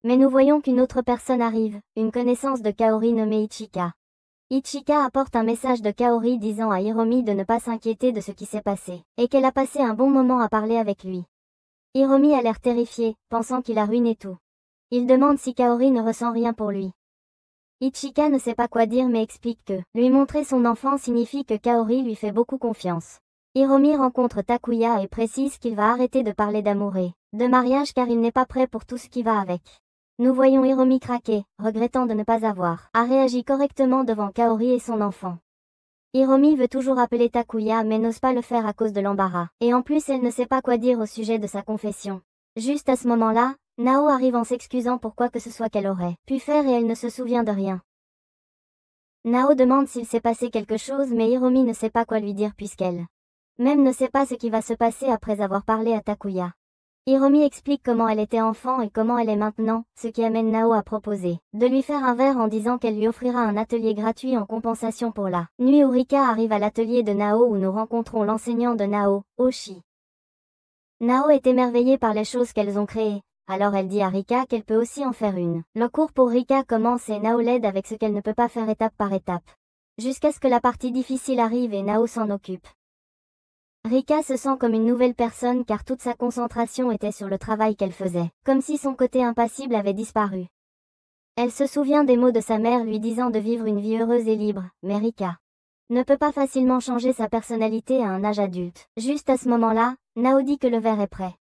Mais nous voyons qu'une autre personne arrive, une connaissance de Kaori nommée Ichika. Ichika apporte un message de Kaori disant à Hiromi de ne pas s'inquiéter de ce qui s'est passé, et qu'elle a passé un bon moment à parler avec lui. Hiromi a l'air terrifié, pensant qu'il a ruiné tout. Il demande si Kaori ne ressent rien pour lui. Ichika ne sait pas quoi dire mais explique que lui montrer son enfant signifie que Kaori lui fait beaucoup confiance. Hiromi rencontre Takuya et précise qu'il va arrêter de parler d'amour et de mariage car il n'est pas prêt pour tout ce qui va avec. Nous voyons Hiromi craquer, regrettant de ne pas avoir réagi correctement devant Kaori et son enfant. Hiromi veut toujours appeler Takuya mais n'ose pas le faire à cause de l'embarras, et en plus elle ne sait pas quoi dire au sujet de sa confession. Juste à ce moment-là, Nao arrive en s'excusant pour quoi que ce soit qu'elle aurait pu faire et elle ne se souvient de rien. Nao demande s'il s'est passé quelque chose mais Hiromi ne sait pas quoi lui dire puisqu'elle même ne sait pas ce qui va se passer après avoir parlé à Takuya. Hiromi explique comment elle était enfant et comment elle est maintenant, ce qui amène Nao à proposer de lui faire un verre en disant qu'elle lui offrira un atelier gratuit en compensation pour la nuit où Rika arrive à l'atelier de Nao où nous rencontrons l'enseignant de Nao, Oshi. Nao est émerveillée par les choses qu'elles ont créées, alors elle dit à Rika qu'elle peut aussi en faire une. Le cours pour Rika commence et Nao l'aide avec ce qu'elle ne peut pas faire étape par étape. Jusqu'à ce que la partie difficile arrive et Nao s'en occupe. Rika se sent comme une nouvelle personne car toute sa concentration était sur le travail qu'elle faisait, comme si son côté impassible avait disparu. Elle se souvient des mots de sa mère lui disant de vivre une vie heureuse et libre, mais Rika ne peut pas facilement changer sa personnalité à un âge adulte. Juste à ce moment-là, Nao dit que le verre est prêt.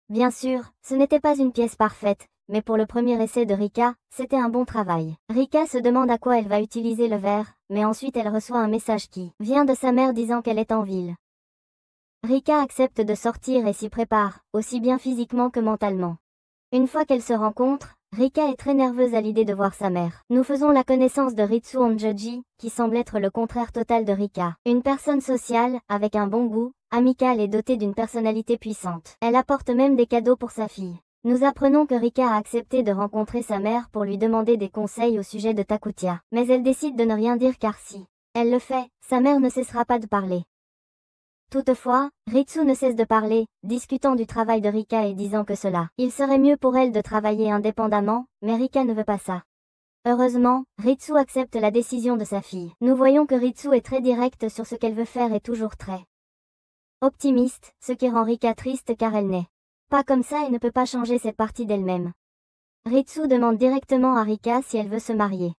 Bien sûr, ce n'était pas une pièce parfaite, mais pour le premier essai de Rika, c'était un bon travail. Rika se demande à quoi elle va utiliser le verre, mais ensuite elle reçoit un message qui vient de sa mère disant qu'elle est en ville. Rika accepte de sortir et s'y prépare, aussi bien physiquement que mentalement. Une fois qu'elles se rencontrent, Rika est très nerveuse à l'idée de voir sa mère. Nous faisons la connaissance de Ritsu Onjoji, qui semble être le contraire total de Rika. Une personne sociale, avec un bon goût, amicale et dotée d'une personnalité puissante. Elle apporte même des cadeaux pour sa fille. Nous apprenons que Rika a accepté de rencontrer sa mère pour lui demander des conseils au sujet de Takuya. Mais elle décide de ne rien dire car si elle le fait, sa mère ne cessera pas de parler. Toutefois, Ritsu ne cesse de parler, discutant du travail de Rika et disant que il serait mieux pour elle de travailler indépendamment, mais Rika ne veut pas ça. Heureusement, Ritsu accepte la décision de sa fille. Nous voyons que Ritsu est très directe sur ce qu'elle veut faire et toujours très optimiste, ce qui rend Rika triste car elle n'est pas comme ça et ne peut pas changer cette partie d'elle-même. Ritsu demande directement à Rika si elle veut se marier.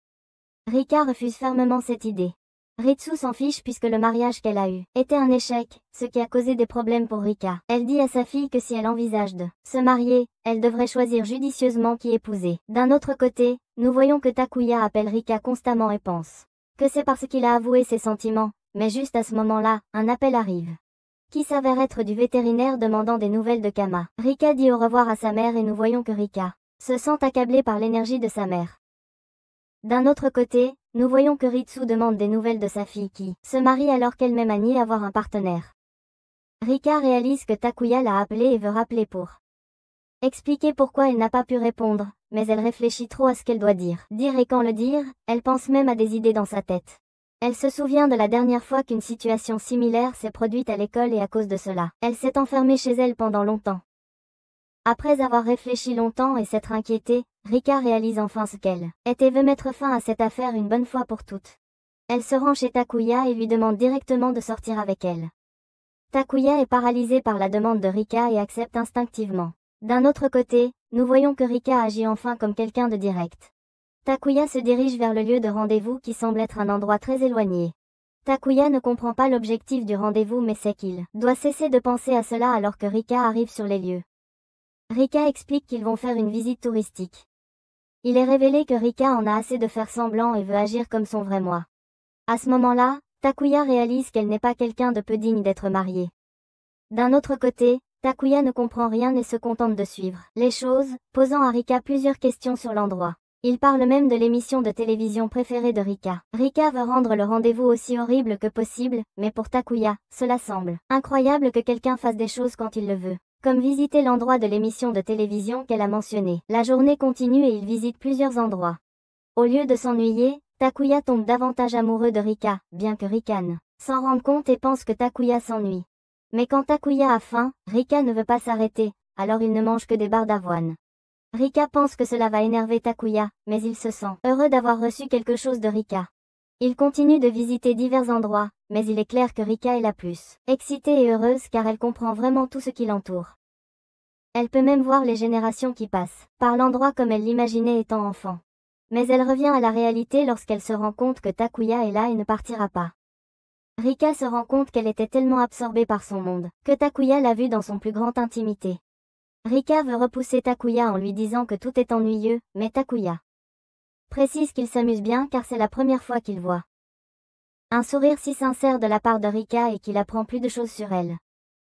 Rika refuse fermement cette idée. Ritsu s'en fiche puisque le mariage qu'elle a eu était un échec, ce qui a causé des problèmes pour Rika. Elle dit à sa fille que si elle envisage de se marier, elle devrait choisir judicieusement qui épouser. D'un autre côté, nous voyons que Takuya appelle Rika constamment et pense que c'est parce qu'il a avoué ses sentiments, mais juste à ce moment-là, un appel arrive, qui s'avère être du vétérinaire demandant des nouvelles de Kama. Rika dit au revoir à sa mère et nous voyons que Rika se sent accablée par l'énergie de sa mère. D'un autre côté, nous voyons que Ritsu demande des nouvelles de sa fille qui se marie alors qu'elle-même a nié avoir un partenaire. Rika réalise que Takuya l'a appelée et veut rappeler pour expliquer pourquoi elle n'a pas pu répondre, mais elle réfléchit trop à ce qu'elle doit dire. Dire et quand le dire, elle pense même à des idées dans sa tête. Elle se souvient de la dernière fois qu'une situation similaire s'est produite à l'école et à cause de cela, elle s'est enfermée chez elle pendant longtemps. Après avoir réfléchi longtemps et s'être inquiétée, Rika réalise enfin ce qu'elle est et veut mettre fin à cette affaire une bonne fois pour toutes. Elle se rend chez Takuya et lui demande directement de sortir avec elle. Takuya est paralysé par la demande de Rika et accepte instinctivement. D'un autre côté, nous voyons que Rika agit enfin comme quelqu'un de direct. Takuya se dirige vers le lieu de rendez-vous qui semble être un endroit très éloigné. Takuya ne comprend pas l'objectif du rendez-vous mais sait qu'il doit cesser de penser à cela alors que Rika arrive sur les lieux. Rika explique qu'ils vont faire une visite touristique. Il est révélé que Rika en a assez de faire semblant et veut agir comme son vrai moi. À ce moment-là, Takuya réalise qu'elle n'est pas quelqu'un de peu digne d'être mariée. D'un autre côté, Takuya ne comprend rien et se contente de suivre les choses, posant à Rika plusieurs questions sur l'endroit. Il parle même de l'émission de télévision préférée de Rika. Rika veut rendre le rendez-vous aussi horrible que possible, mais pour Takuya, cela semble incroyable que quelqu'un fasse des choses quand il le veut. Comme visiter l'endroit de l'émission de télévision qu'elle a mentionné. La journée continue et il visite plusieurs endroits. Au lieu de s'ennuyer, Takuya tombe davantage amoureux de Rika, bien que Rikan s'en rende compte et pense que Takuya s'ennuie. Mais quand Takuya a faim, Rika ne veut pas s'arrêter, alors il ne mange que des barres d'avoine. Rika pense que cela va énerver Takuya, mais il se sent heureux d'avoir reçu quelque chose de Rika. Il continue de visiter divers endroits, mais il est clair que Rika est la plus excitée et heureuse car elle comprend vraiment tout ce qui l'entoure. Elle peut même voir les générations qui passent par l'endroit comme elle l'imaginait étant enfant. Mais elle revient à la réalité lorsqu'elle se rend compte que Takuya est là et ne partira pas. Rika se rend compte qu'elle était tellement absorbée par son monde, que Takuya l'a vue dans son plus grande intimité. Rika veut repousser Takuya en lui disant que tout est ennuyeux, mais Takuya précise qu'il s'amuse bien car c'est la première fois qu'il voit un sourire si sincère de la part de Rika et qu'il apprend plus de choses sur elle.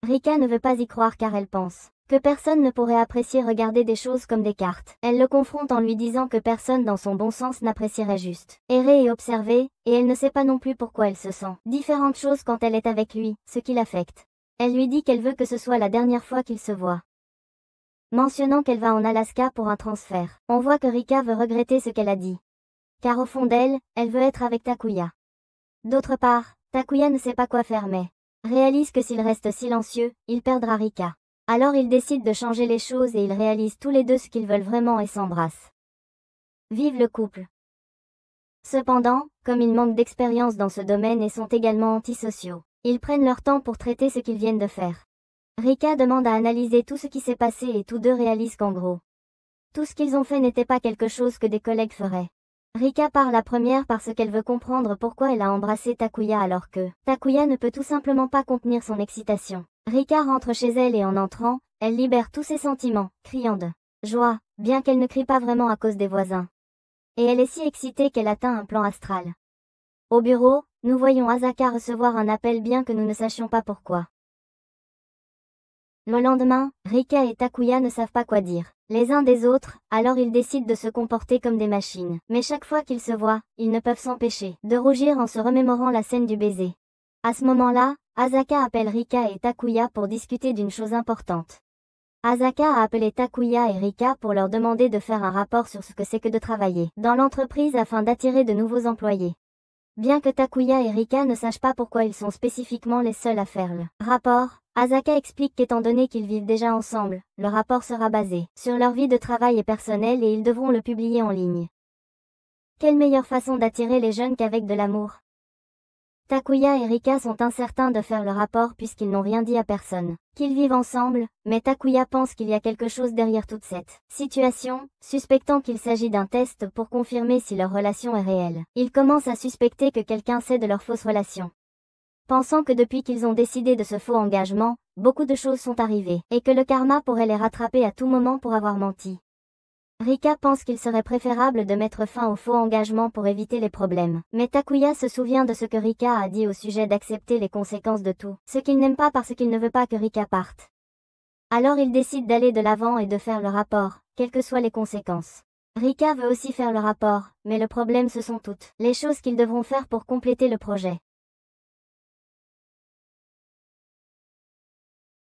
Rika ne veut pas y croire car elle pense que personne ne pourrait apprécier regarder des choses comme des cartes. Elle le confronte en lui disant que personne dans son bon sens n'apprécierait juste errer et observer, et elle ne sait pas non plus pourquoi elle se sent différentes choses quand elle est avec lui, ce qui l'affecte. Elle lui dit qu'elle veut que ce soit la dernière fois qu'ils se voient. Mentionnant qu'elle va en Alaska pour un transfert. On voit que Rika veut regretter ce qu'elle a dit. Car au fond d'elle, elle veut être avec Takuya. D'autre part, Takuya ne sait pas quoi faire mais réalise que s'il reste silencieux, il perdra Rika. Alors ils décident de changer les choses et ils réalisent tous les deux ce qu'ils veulent vraiment et s'embrassent. Vive le couple. Cependant, comme ils manquent d'expérience dans ce domaine et sont également antisociaux, ils prennent leur temps pour traiter ce qu'ils viennent de faire. Rika demande à analyser tout ce qui s'est passé et tous deux réalisent qu'en gros, tout ce qu'ils ont fait n'était pas quelque chose que des collègues feraient. Rika part la première parce qu'elle veut comprendre pourquoi elle a embrassé Takuya alors que Takuya ne peut tout simplement pas contenir son excitation. Rika rentre chez elle et en entrant, elle libère tous ses sentiments, criant de joie, bien qu'elle ne crie pas vraiment à cause des voisins. Et elle est si excitée qu'elle atteint un plan astral. Au bureau, nous voyons Asaka recevoir un appel bien que nous ne sachions pas pourquoi. Le lendemain, Rika et Takuya ne savent pas quoi dire les uns des autres, alors ils décident de se comporter comme des machines. Mais chaque fois qu'ils se voient, ils ne peuvent s'empêcher de rougir en se remémorant la scène du baiser. À ce moment-là, Asaka appelle Rika et Takuya pour discuter d'une chose importante. Asaka a appelé Takuya et Rika pour leur demander de faire un rapport sur ce que c'est que de travailler dans l'entreprise afin d'attirer de nouveaux employés. Bien que Takuya et Rika ne sachent pas pourquoi ils sont spécifiquement les seuls à faire le rapport, Asaka explique qu'étant donné qu'ils vivent déjà ensemble, le rapport sera basé sur leur vie de travail et personnelle et ils devront le publier en ligne. Quelle meilleure façon d'attirer les jeunes qu'avec de l'amour? Takuya et Rika sont incertains de faire le rapport puisqu'ils n'ont rien dit à personne qu'ils vivent ensemble, mais Takuya pense qu'il y a quelque chose derrière toute cette situation, suspectant qu'il s'agit d'un test pour confirmer si leur relation est réelle. Il commence à suspecter que quelqu'un sait de leur fausse relation. Pensant que depuis qu'ils ont décidé de ce faux engagement, beaucoup de choses sont arrivées, et que le karma pourrait les rattraper à tout moment pour avoir menti. Rika pense qu'il serait préférable de mettre fin au faux engagement pour éviter les problèmes. Mais Takuya se souvient de ce que Rika a dit au sujet d'accepter les conséquences de tout, ce qu'il n'aime pas parce qu'il ne veut pas que Rika parte. Alors il décide d'aller de l'avant et de faire le rapport, quelles que soient les conséquences. Rika veut aussi faire le rapport, mais le problème ce sont toutes les choses qu'ils devront faire pour compléter le projet.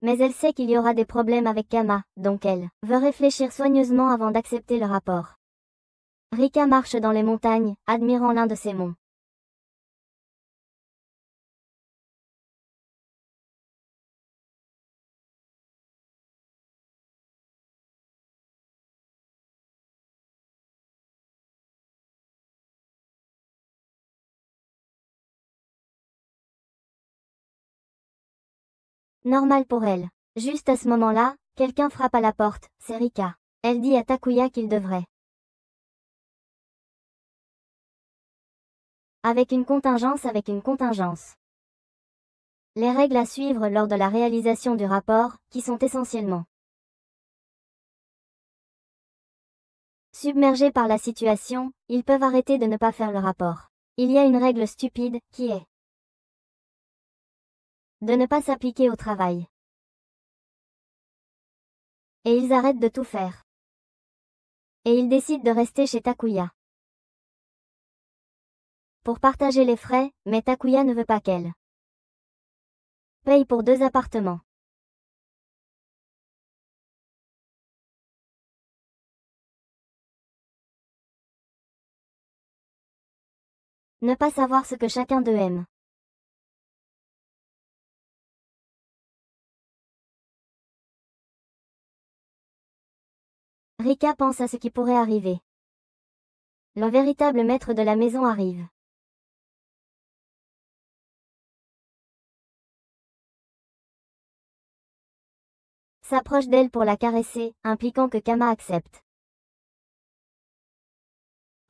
Mais elle sait qu'il y aura des problèmes avec Kama, donc elle veut réfléchir soigneusement avant d'accepter le rapport. Rika marche dans les montagnes, admirant l'un de ces monts. Normal pour elle. Juste à ce moment-là, quelqu'un frappe à la porte, c'est Rika. Elle dit à Takuya qu'il devrait. Avec une contingence. Les règles à suivre lors de la réalisation du rapport, qui sont essentiellement submergés par la situation, ils peuvent arrêter de ne pas faire le rapport. Il y a une règle stupide, qui est de ne pas s'appliquer au travail. Et ils arrêtent de tout faire. Et il décide de rester chez Takuya. Pour partager les frais, mais Takuya ne veut pas qu'elle paye pour 2 appartements. Ne pas savoir ce que chacun d'eux aime. Rika pense à ce qui pourrait arriver. Le véritable maître de la maison arrive. S'approche d'elle pour la caresser, impliquant que Kama accepte.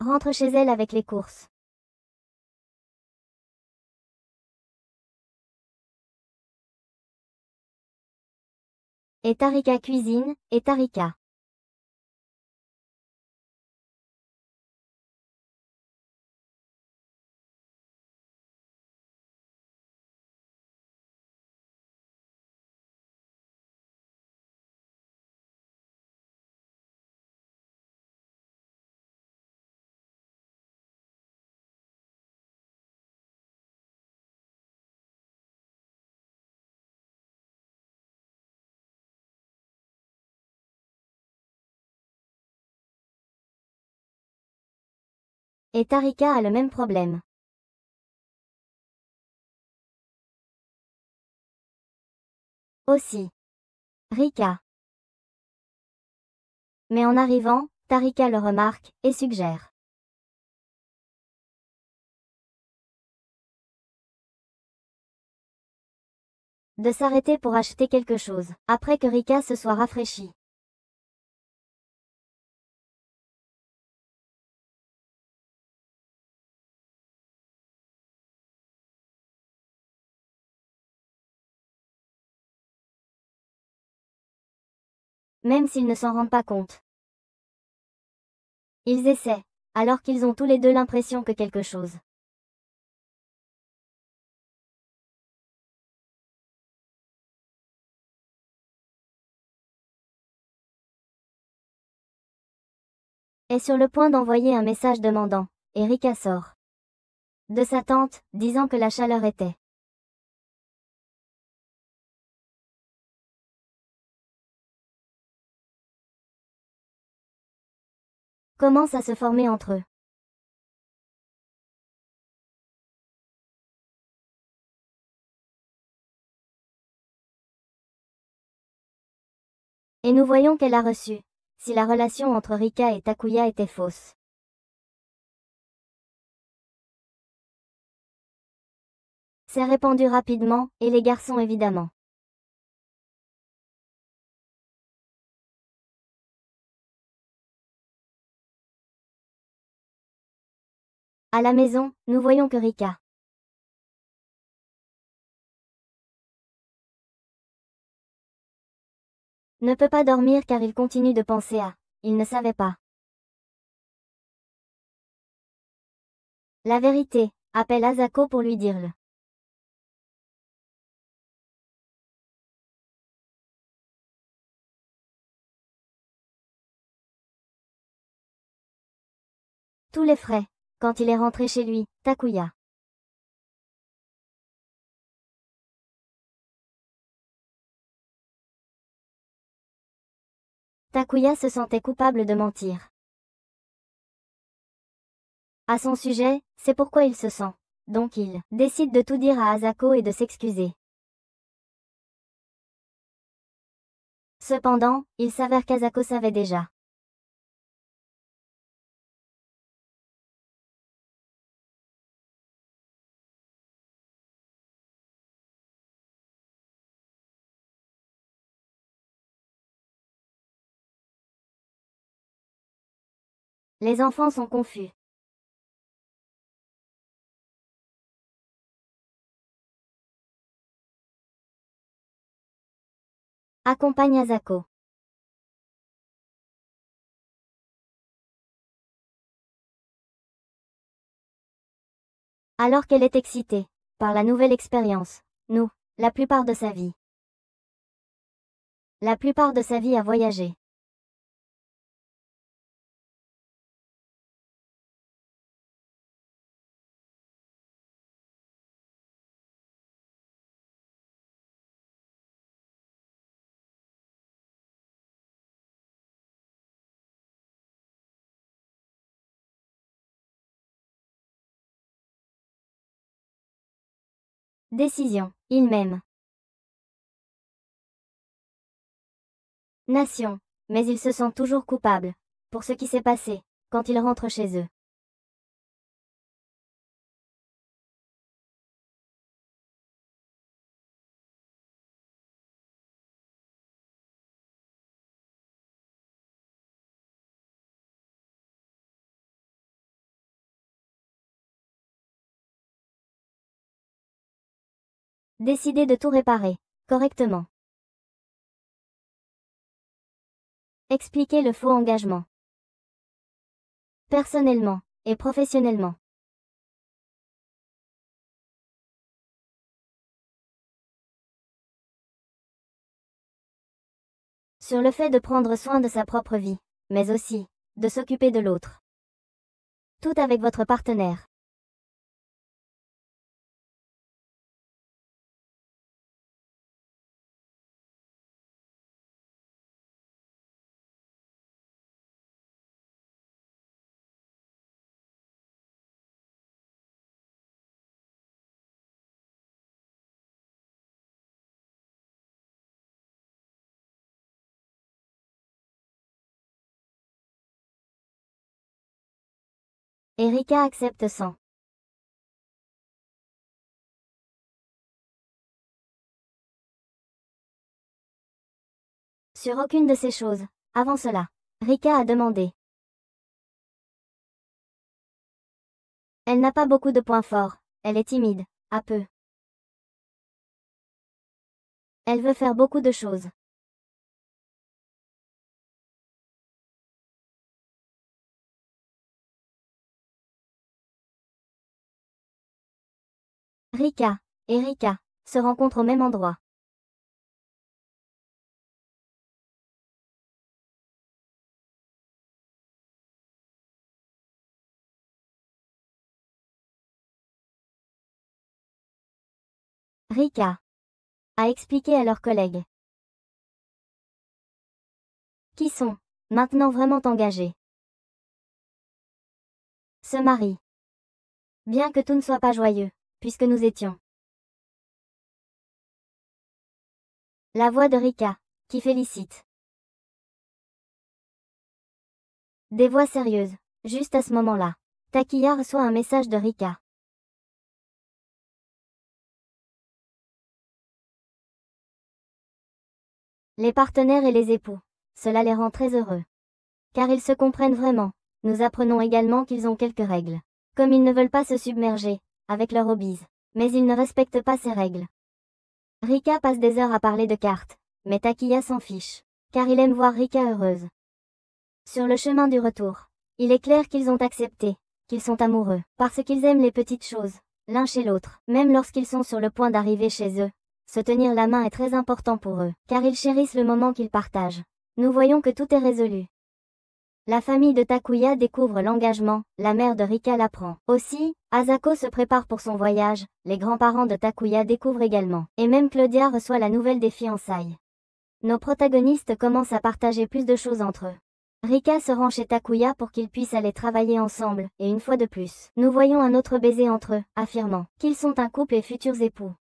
Rentre chez elle avec les courses. Et Tarika cuisine, et Tarika Et Tarika a le même problème. Aussi. Rika. Mais en arrivant, Tarika le remarque, et suggère de s'arrêter pour acheter quelque chose, après que Rika se soit rafraîchie. Même s'ils ne s'en rendent pas compte. Ils essaient, alors qu'ils ont tous les deux l'impression que quelque chose est sur le point d'envoyer un message demandant, et Rika sort de sa tente, disant que la chaleur était commence à se former entre eux. Et nous voyons qu'elle a reçu, si la relation entre Rika et Takuya était fausse. C'est répandu rapidement, et les garçons évidemment. À la maison, nous voyons que Rika ne peut pas dormir car il continue de penser à, il ne savait pas. La vérité, appelle Asako pour lui dire le. Tous les frais, quand il est rentré chez lui, Takuya Takuya se sentait coupable de mentir à son sujet, c'est pourquoi il se sent. Donc il décide de tout dire à Asako et de s'excuser. Cependant, il s'avère qu'Asako savait déjà. Les enfants sont confus. Accompagne Asako. Alors qu'elle est excitée par la nouvelle expérience, nous, la plupart de sa vie. La plupart de sa vie à voyager. Décision, ils m'aiment. Nation, mais ils se sentent toujours coupables, pour ce qui s'est passé, quand ils rentrent chez eux. Décider de tout réparer, correctement. Expliquer le faux engagement. Personnellement, et professionnellement. Sur le fait de prendre soin de sa propre vie, mais aussi, de s'occuper de l'autre. Tout avec votre partenaire. Erika accepte sans. Sur aucune de ces choses, avant cela, Rika a demandé. Elle n'a pas beaucoup de points forts, elle est timide, à peu. Elle veut faire beaucoup de choses. Rika et Rika se rencontrent au même endroit. Rika a expliqué à leurs collègues, qui sont maintenant vraiment engagés, se marient. Bien que tout ne soit pas joyeux, puisque nous étions. La voix de Rika, qui félicite. Des voix sérieuses, juste à ce moment-là. Takiya reçoit un message de Rika. Les partenaires et les époux, cela les rend très heureux. Car ils se comprennent vraiment. Nous apprenons également qu'ils ont quelques règles. Comme ils ne veulent pas se submerger, avec leurs hobbies. Mais ils ne respectent pas ces règles. Rika passe des heures à parler de cartes, mais Takiya s'en fiche. Car il aime voir Rika heureuse. Sur le chemin du retour, il est clair qu'ils ont accepté, qu'ils sont amoureux, parce qu'ils aiment les petites choses, l'un chez l'autre, même lorsqu'ils sont sur le point d'arriver chez eux. Se tenir la main est très important pour eux, car ils chérissent le moment qu'ils partagent. Nous voyons que tout est résolu. La famille de Takuya découvre l'engagement, la mère de Rika l'apprend. Aussi, Asako se prépare pour son voyage, les grands-parents de Takuya découvrent également, et même Claudia reçoit la nouvelle des fiançailles. Nos protagonistes commencent à partager plus de choses entre eux. Rika se rend chez Takuya pour qu'ils puissent aller travailler ensemble, et une fois de plus, nous voyons un autre baiser entre eux, affirmant qu'ils sont un couple et futurs époux.